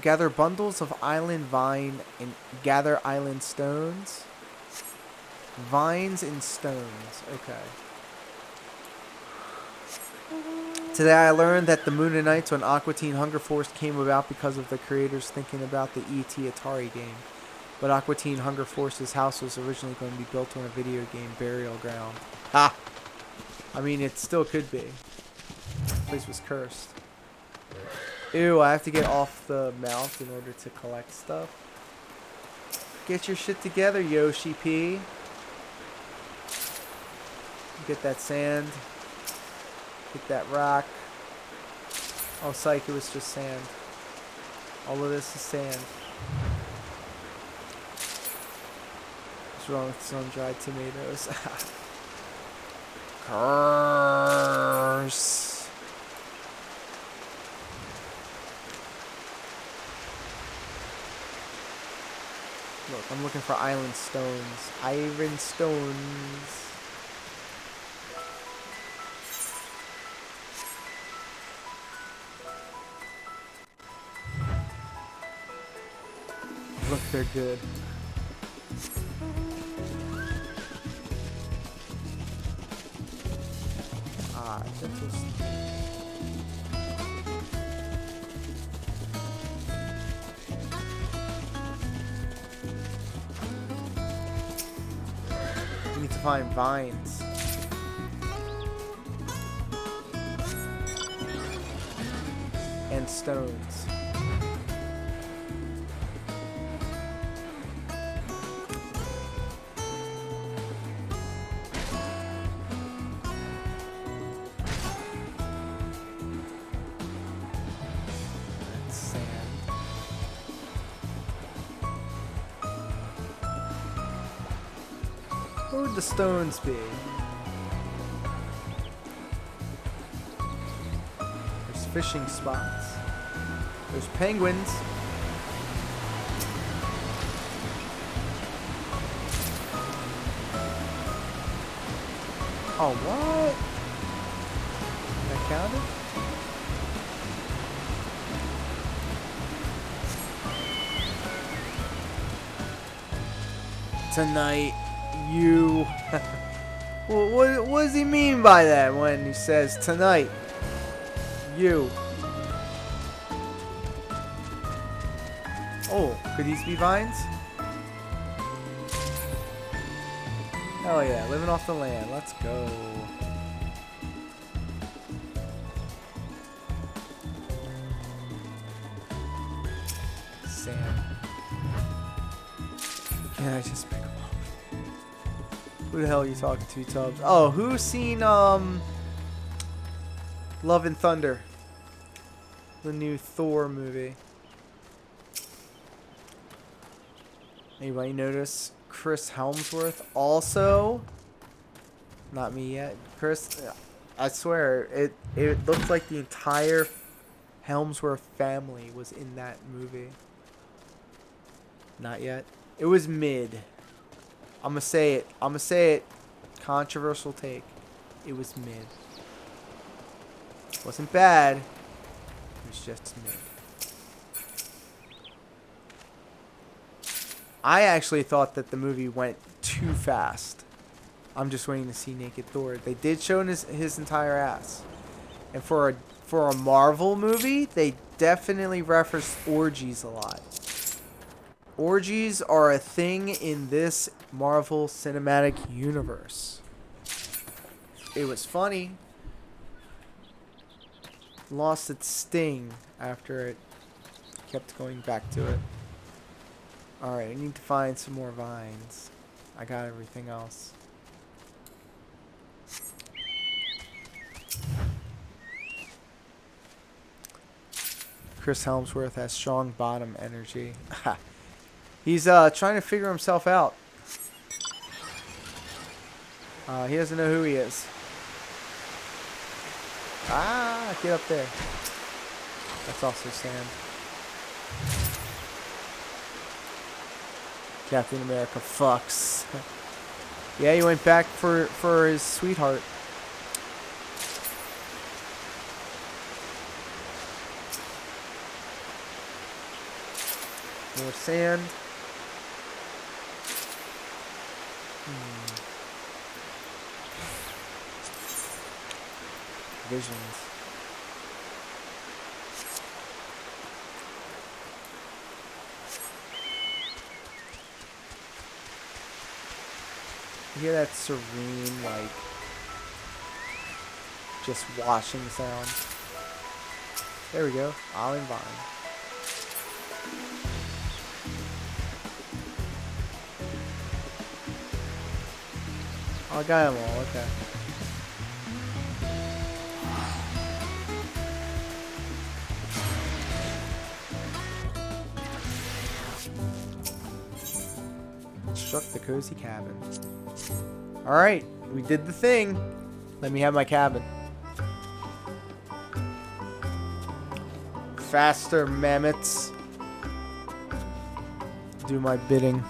Gather bundles of island vine and gather island stones. Vines and stones. Okay. Today I learned that the Moon Knights on Aqua Teen Hunger Force came about because of the creators thinking about the E.T. Atari game. But Aqua Teen Hunger Force's house was originally going to be built on a video game burial ground. Ha! I mean, it still could be. This place was cursed. Ew, I have to get off the mount in order to collect stuff. Get your shit together, Yoshi P. Get that sand. Get that rock. Oh, psych, it was just sand. All of this is sand. What's wrong with sun-dried tomatoes? Curse. Look, I'm looking for island stones. Iron stones. Look, they're good. find vines. And stones. That's sand. Where would the stones be? There's fishing spots. There's penguins. Oh, what? That counted? Tonight, you... what does he mean by that when he says tonight? You. Oh, could these be vines? Hell yeah, living off the land. Let's go. Sand. Can I just pick them up? Who the hell are you talking to, Tubbs? Oh, who's seen Love and Thunder? The new Thor movie. Anybody notice Chris Hemsworth also? Not me yet. Chris, I swear, it looks like the entire Hemsworth family was in that movie. Not yet. It was mid. I'm gonna say it. I'm gonna say it. Controversial take. It was mid. Wasn't bad. It was just mid. I actually thought that the movie went too fast. I'm just waiting to see Naked Thor. They did show his entire ass. And for a Marvel movie, they definitely referenced orgies a lot. Orgies are a thing in this Marvel Cinematic Universe. It was funny. Lost its sting after it kept going back to it. Alright, I need to find some more vines. I got everything else. Chris Hemsworth has strong bottom energy. He's trying to figure himself out. He doesn't know who he is. Ah, get up there. That's also sand. Captain America fucks. Yeah, he went back for his sweetheart. More sand. Visions. You hear that serene, like, just washing sound? There we go. Island Vine. Oh, I got them all. Okay. Construct the cozy cabin. Alright, we did the thing. Let me have my cabin. Faster, mammoths. Do my bidding.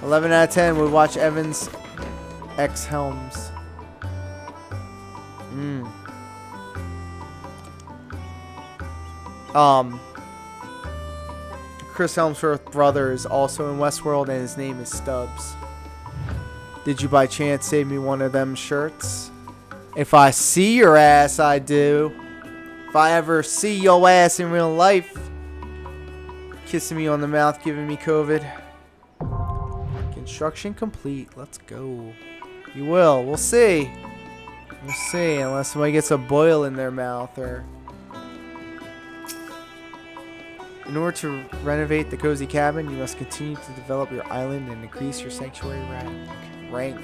11 out of 10 would watch Evans X Helms. Chris Hemsworth's brother is also in Westworld, and his name is Stubbs. Did you by chance save me one of them shirts? If I see your ass, I do. If I ever see your ass in real life, kissing me on the mouth, giving me COVID. Construction complete. Let's go. You will. We'll see. We'll see. Unless somebody gets a boil in their mouth or... In order to renovate the cozy cabin, you must continue to develop your island and increase your sanctuary rank.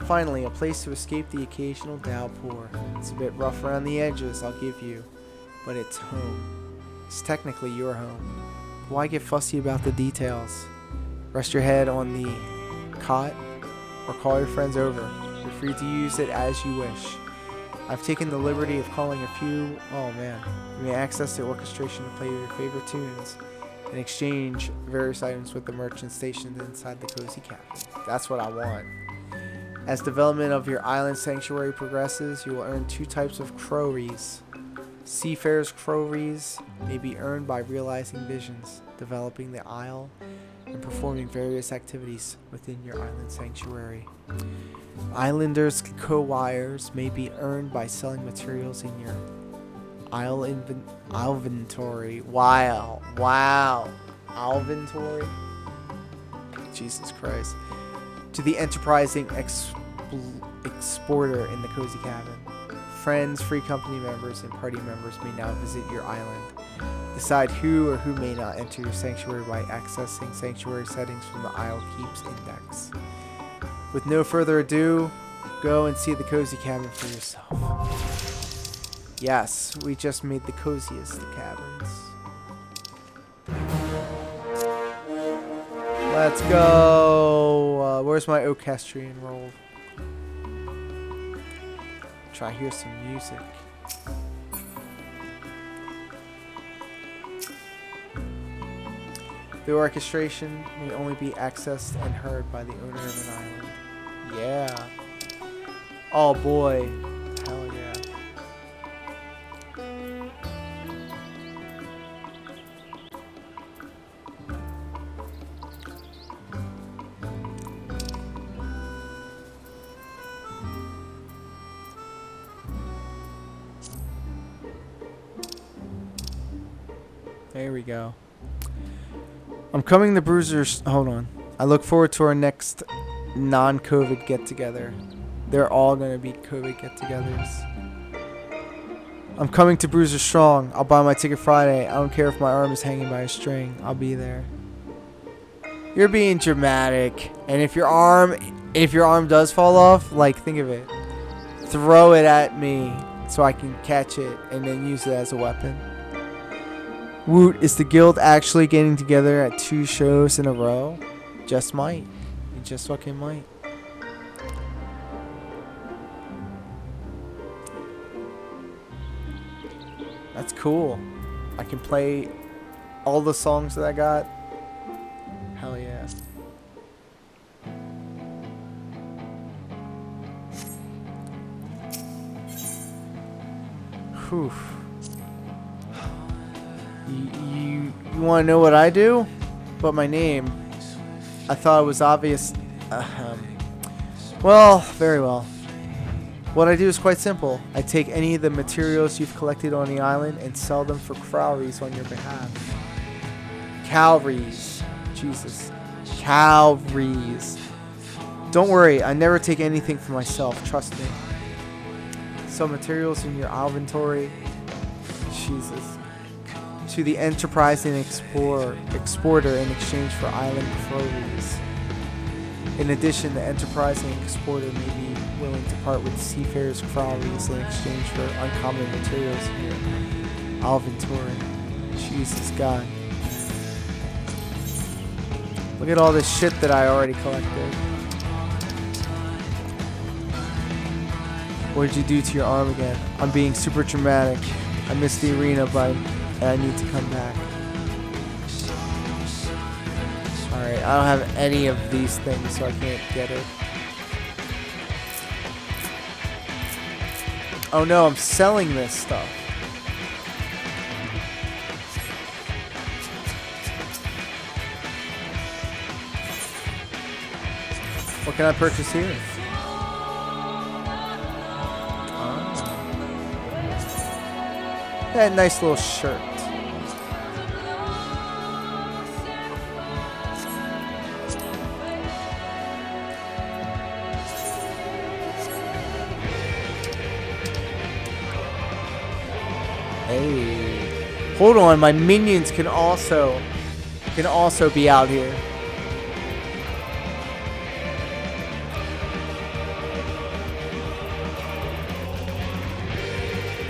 Finally, a place to escape the occasional downpour. It's a bit rough around the edges, I'll give you, but it's home. It's technically your home. Why get fussy about the details? Rest your head on the cot or call your friends over. You're free to use it as you wish. I've taken the liberty of calling a few... Oh man. You may access the orchestration to play your favorite tunes and exchange various items with the merchant stationed inside the cozy cabin. That's what I want. As development of your island sanctuary progresses, you will earn 2 types of crowries. Seafarer's crowries may be earned by realizing visions, developing the isle, and performing various activities within your island sanctuary. Islanders' co-wires may be earned by selling materials in your isle inventory. Wow. Inventory? Jesus Christ. To the enterprising exporter in the cozy cabin. Friends, free company members, and party members may now visit your island. Decide who or who may not enter your sanctuary by accessing sanctuary settings from the Isle Keeps Index. With no further ado, go and see the cozy cabin for yourself. Yes, we just made the coziest of cabins. Let's go. Where's my orchestrion roll? Try to hear some music. The orchestration may only be accessed and heard by the owner of an island. Yeah. Oh boy. Hell yeah. There we go. I'm coming to Bruiser's. Hold on. I look forward to our next non-COVID get-together. They're all going to be COVID get-togethers. I'm coming to Bruiser Strong. I'll buy my ticket Friday. I don't care if my arm is hanging by a string. I'll be there. You're being dramatic. And if your arm does fall off, like, think of it. Throw it at me so I can catch it and then use it as a weapon. Woot, is the guild actually getting together at 2 shows in a row? Just might. You just fucking might. That's cool. I can play all the songs that I got. Hell yeah. Whew. You want to know what I do? But my name. I thought it was obvious. Well, very well. What I do is quite simple. I take any of the materials you've collected on the island and sell them for cowries on your behalf. Cowries. Jesus. Cowries. Don't worry, I never take anything for myself. Trust me. Sell materials in your inventory. Jesus. To the enterprising exporter in exchange for island cowries. In addition, the enterprising exporter may be willing to part with seafarers' cowries in exchange for uncommon materials in your inventory. Jesus God. Look at all this shit that I already collected. What did you do to your arm again? I'm being super dramatic. I missed the arena, but I need to come back. Alright, I don't have any of these things, so I can't get it. Oh no, I'm selling this stuff. What can I purchase here? That nice little shirt. Hey. Hold on, my minions can also be out here.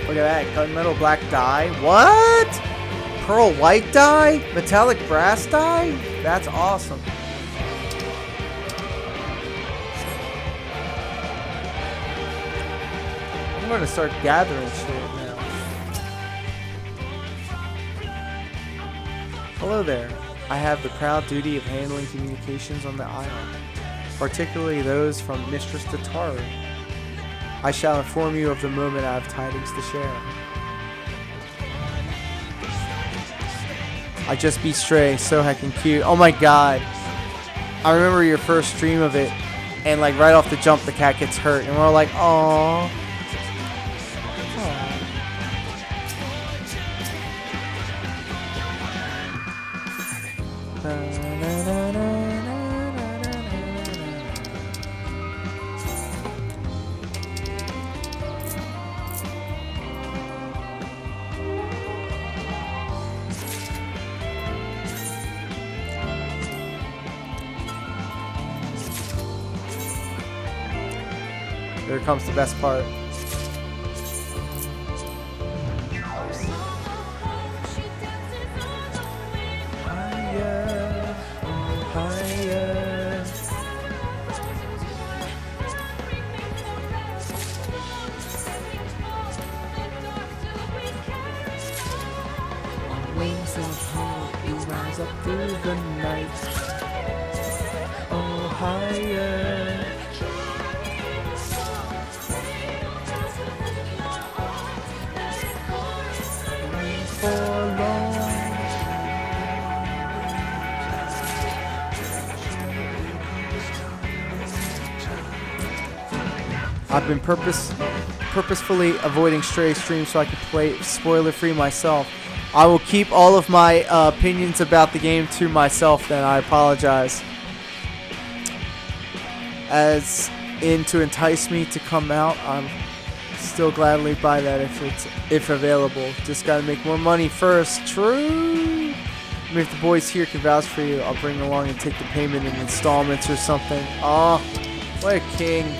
Look at that, gunmetal black dye. What? Pearl white dye? Metallic brass dye? That's awesome. I'm gonna start gathering shit now. Hello there. I have the proud duty of handling communications on the island, particularly those from Mistress Tataru. I shall inform you of the moment I have tidings to share. I just beat Stray, so heckin' cute. Oh my god. I remember your first stream of it, and like right off the jump the cat gets hurt, and we're like, aww. Here comes the best part. Higher, higher. Wings of hope, you rise up through the night. Oh, higher. I've been purposefully avoiding Stray streams so I can play spoiler-free myself. I will keep all of my opinions about the game to myself then. I apologize. As in to entice me to come out, I'm still gladly buy that if available. Just gotta make more money first. True. I mean, if the boys here can vouch for you, I'll bring along and take the payment in installments or something. Oh, what a king.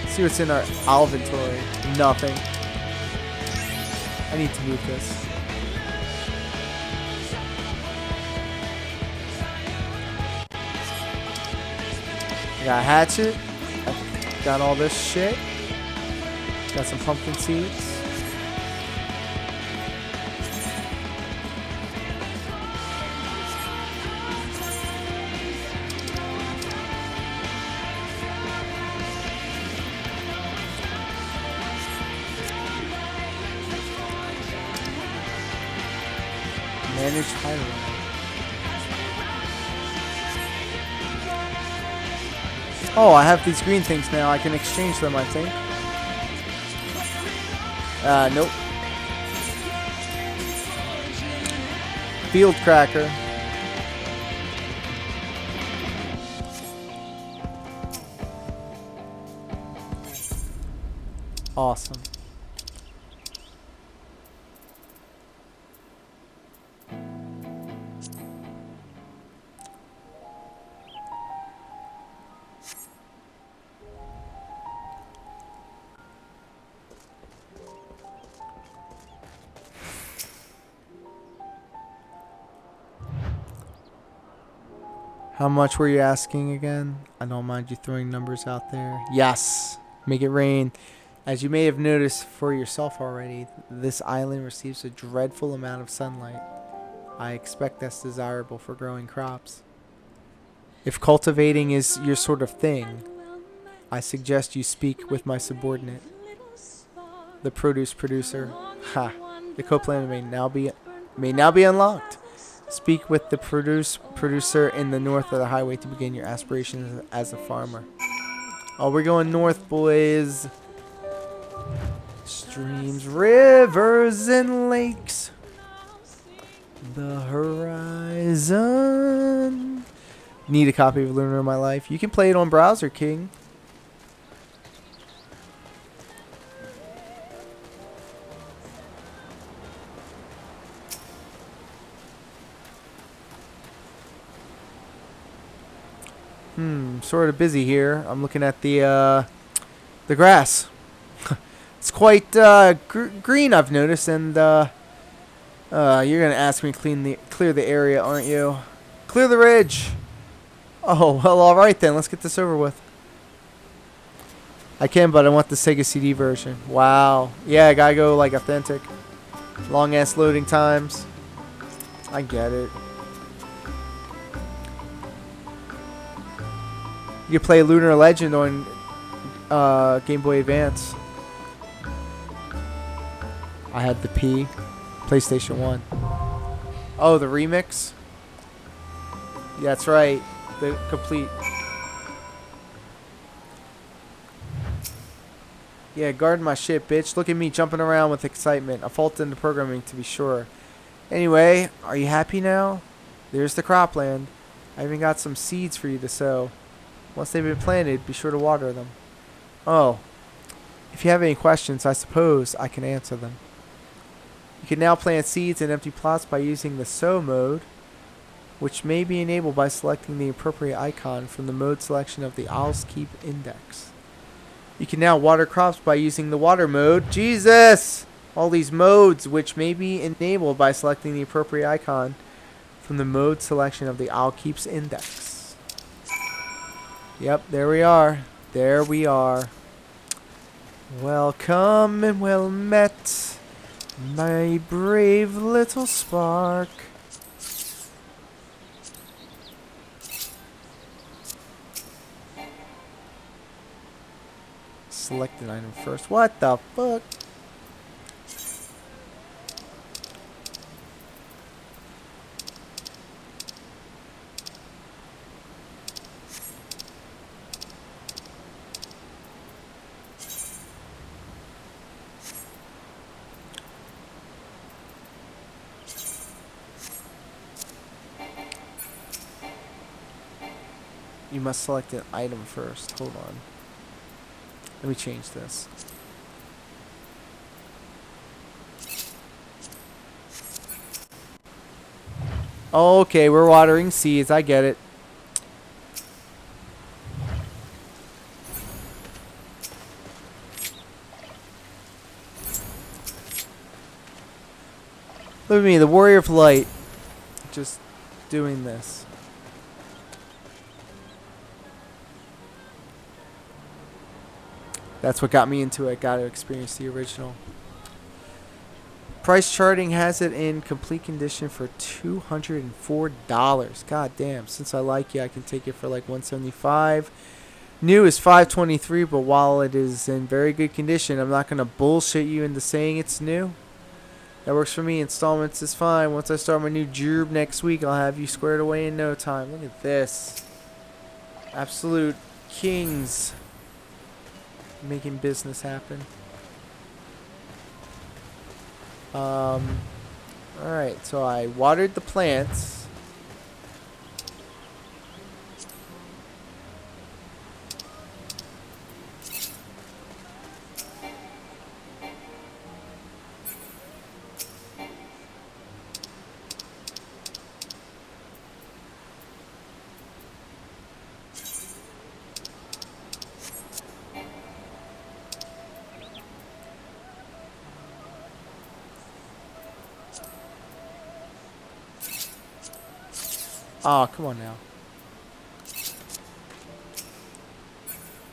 See what's in our inventory. Nothing. I need to move this. I got a hatchet. I got all this shit. Got some pumpkin seeds. Manage highway. Oh, I have these green things now. I can exchange them, I think. Nope. Field cracker. Awesome. How much were you asking again? I don't mind you throwing numbers out there. Yes, make it rain. As you may have noticed for yourself already, this island receives a dreadful amount of sunlight. I expect that's desirable for growing crops. If cultivating is your sort of thing, I suggest you speak with my subordinate, the produce producer. Ha! The copeland may now be unlocked. Speak with the producer in the north of the highway to begin your aspirations as a farmer. Oh, we're going north, boys. Streams, rivers, and lakes. The horizon Need a copy of Lunar in My Life? You can play it on browser, King. Sort of busy here. I'm looking at the grass. It's quite green, I've noticed, and you're gonna ask me to clear the area, aren't you? Clear the ridge. Oh well, all right then. Let's get this over with. I can, but I want the Sega CD version. Wow. Yeah, I gotta go like authentic. Long ass loading times. I get it. You can play Lunar Legend on Game Boy Advance. I had the P, PlayStation 1. Oh, the remix? Yeah, that's right. The complete. Yeah, guard my shit, bitch. Look at me jumping around with excitement. A fault in the programming, to be sure. Anyway, are you happy now? There's the cropland. I even got some seeds for you to sow. Once they've been planted, be sure to water them. Oh. If you have any questions, I suppose I can answer them. You can now plant seeds in empty plots by using the sow mode, which may be enabled by selecting the appropriate icon from the mode selection of the Owl's Keep index. You can now water crops by using the water mode. Jesus! All these modes, which may be enabled by selecting the appropriate icon from the mode selection of the Owl Keeps index. Yep, there we are. There we are. Welcome and well met, my brave little spark. Select an item first. What the fuck? You must select an item first. Hold on. Let me change this. Okay, we're watering seeds. I get it. Look at me, the warrior of light. Just doing this. That's what got me into it. Got to experience the original. Price charting has it in complete condition for $204. God damn. Since I like you, I can take it for like $175. New is $523, but while it is in very good condition, I'm not going to bullshit you into saying it's new. That works for me. Installments is fine. Once I start my new job next week, I'll have you squared away in no time. Look at this. Absolute kings. Making business happen. Alright, so I watered the plants. Oh, come on now.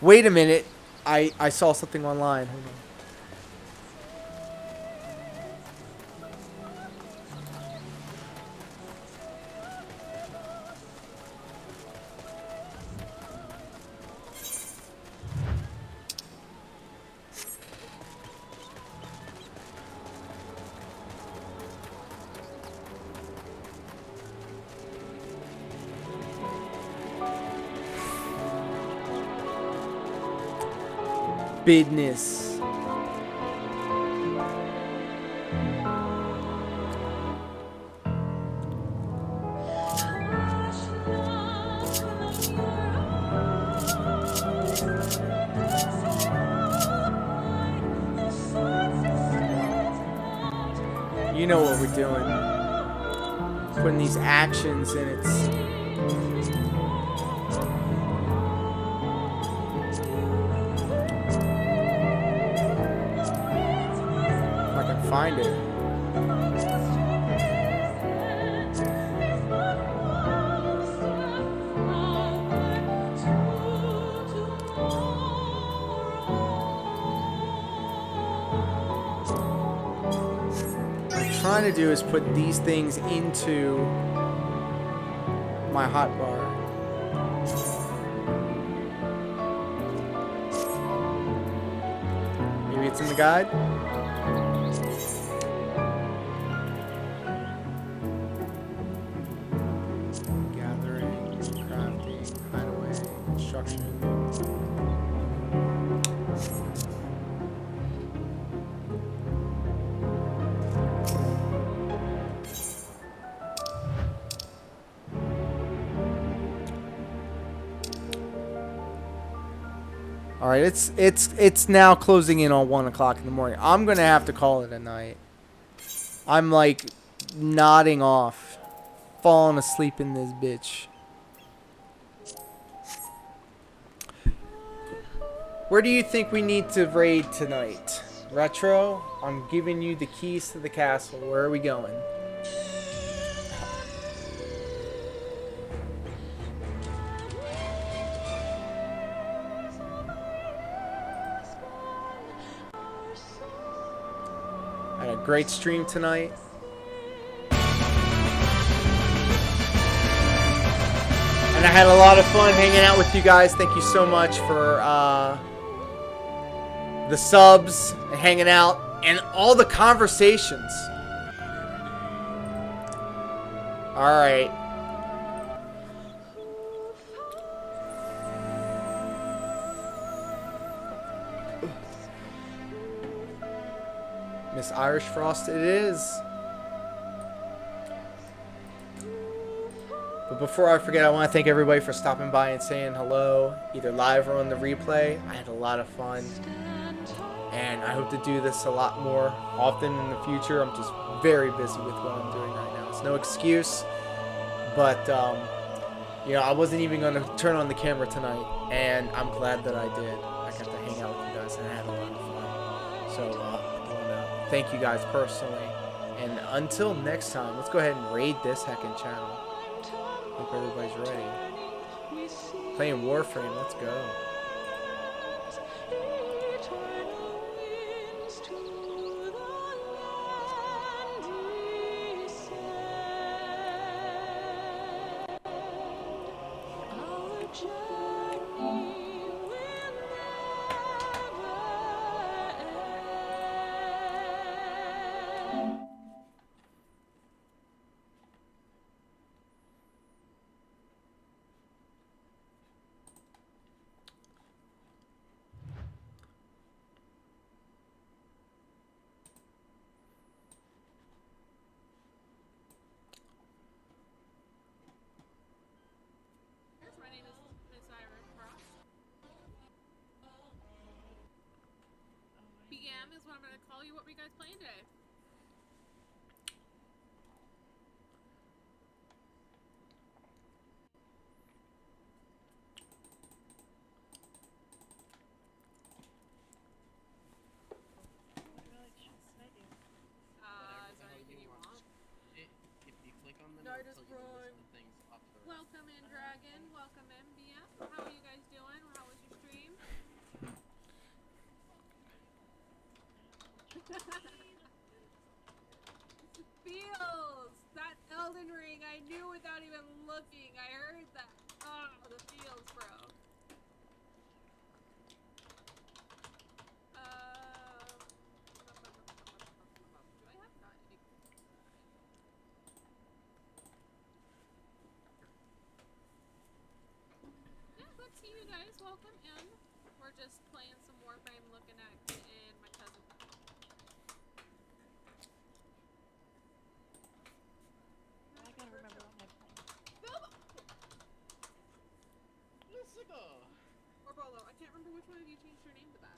Wait a minute. I saw something online. Hold on. Business. You know what we're doing. Putting these actions in its... If I can find it. What I'm trying to do is put these things into my hotbar. Maybe it's in the guide? Gathering, crafting, hideaway, construction. All right, it's now closing in on 1 o'clock in the morning. I'm gonna have to call it a night. I'm like nodding off, falling asleep in this bitch. Where do you think we need to raid tonight? Retro, I'm giving you the keys to the castle. Where are we going? Had a great stream tonight. And I had a lot of fun hanging out with you guys. Thank you so much for the subs and hanging out and all the conversations. All right. Miss Irish Frost it is. But before I forget, I want to thank everybody for stopping by and saying hello, either live or on the replay. I had a lot of fun. And I hope to do this a lot more often in the future. I'm just very busy with what I'm doing right now. It's no excuse. But, you know, I wasn't even going to turn on the camera tonight. And I'm glad that I did. I got to hang out with you guys and I had a lot of fun. So, thank you guys personally. And until next time, let's go ahead and raid this heckin' channel. Hope everybody's ready. Playing Warframe, let's go. My name is Miss Irish Frost. BM is what I'm going to call you. What were you guys playing today? Is there anything you want? If you click on them, Nardus it'll tell you Prime. the list of things up the Welcome in, Dragon. Welcome in, BM. How are you guys doing? How was your stream? Feels! That Elden Ring, I knew without even looking. I heard that. Oh, the feels, bro. Do I have not? Yeah, good to see you guys. Welcome in. We're just playing some Warframe, looking at getting my cousin. I gotta remember what my plan is. Bilbo! Jessica! Or Bolo. I can't remember which one of you changed your name to that.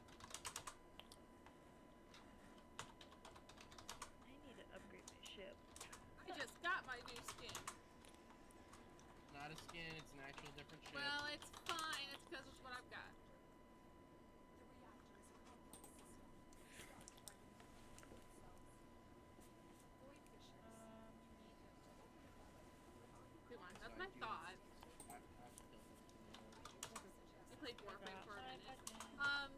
I need to upgrade my not a skin. It's an actual different ship. Well, it's fine. It's because it's what I've got. Come on, that's my thought. I played Warframe for a minute.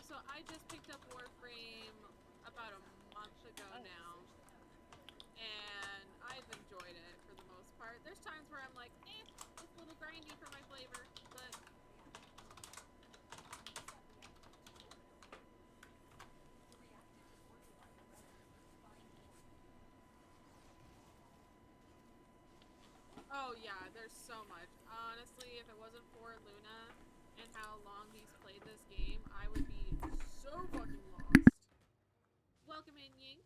So I just picked up Warframe about a month ago now, and I've enjoyed it for the most part. There's times where I'm like, it's a little grindy for my flavor, but oh yeah, there's so much. Honestly, if it wasn't for Luna and how long he's played this game, I would be so fucking lost. Welcome in, Ying.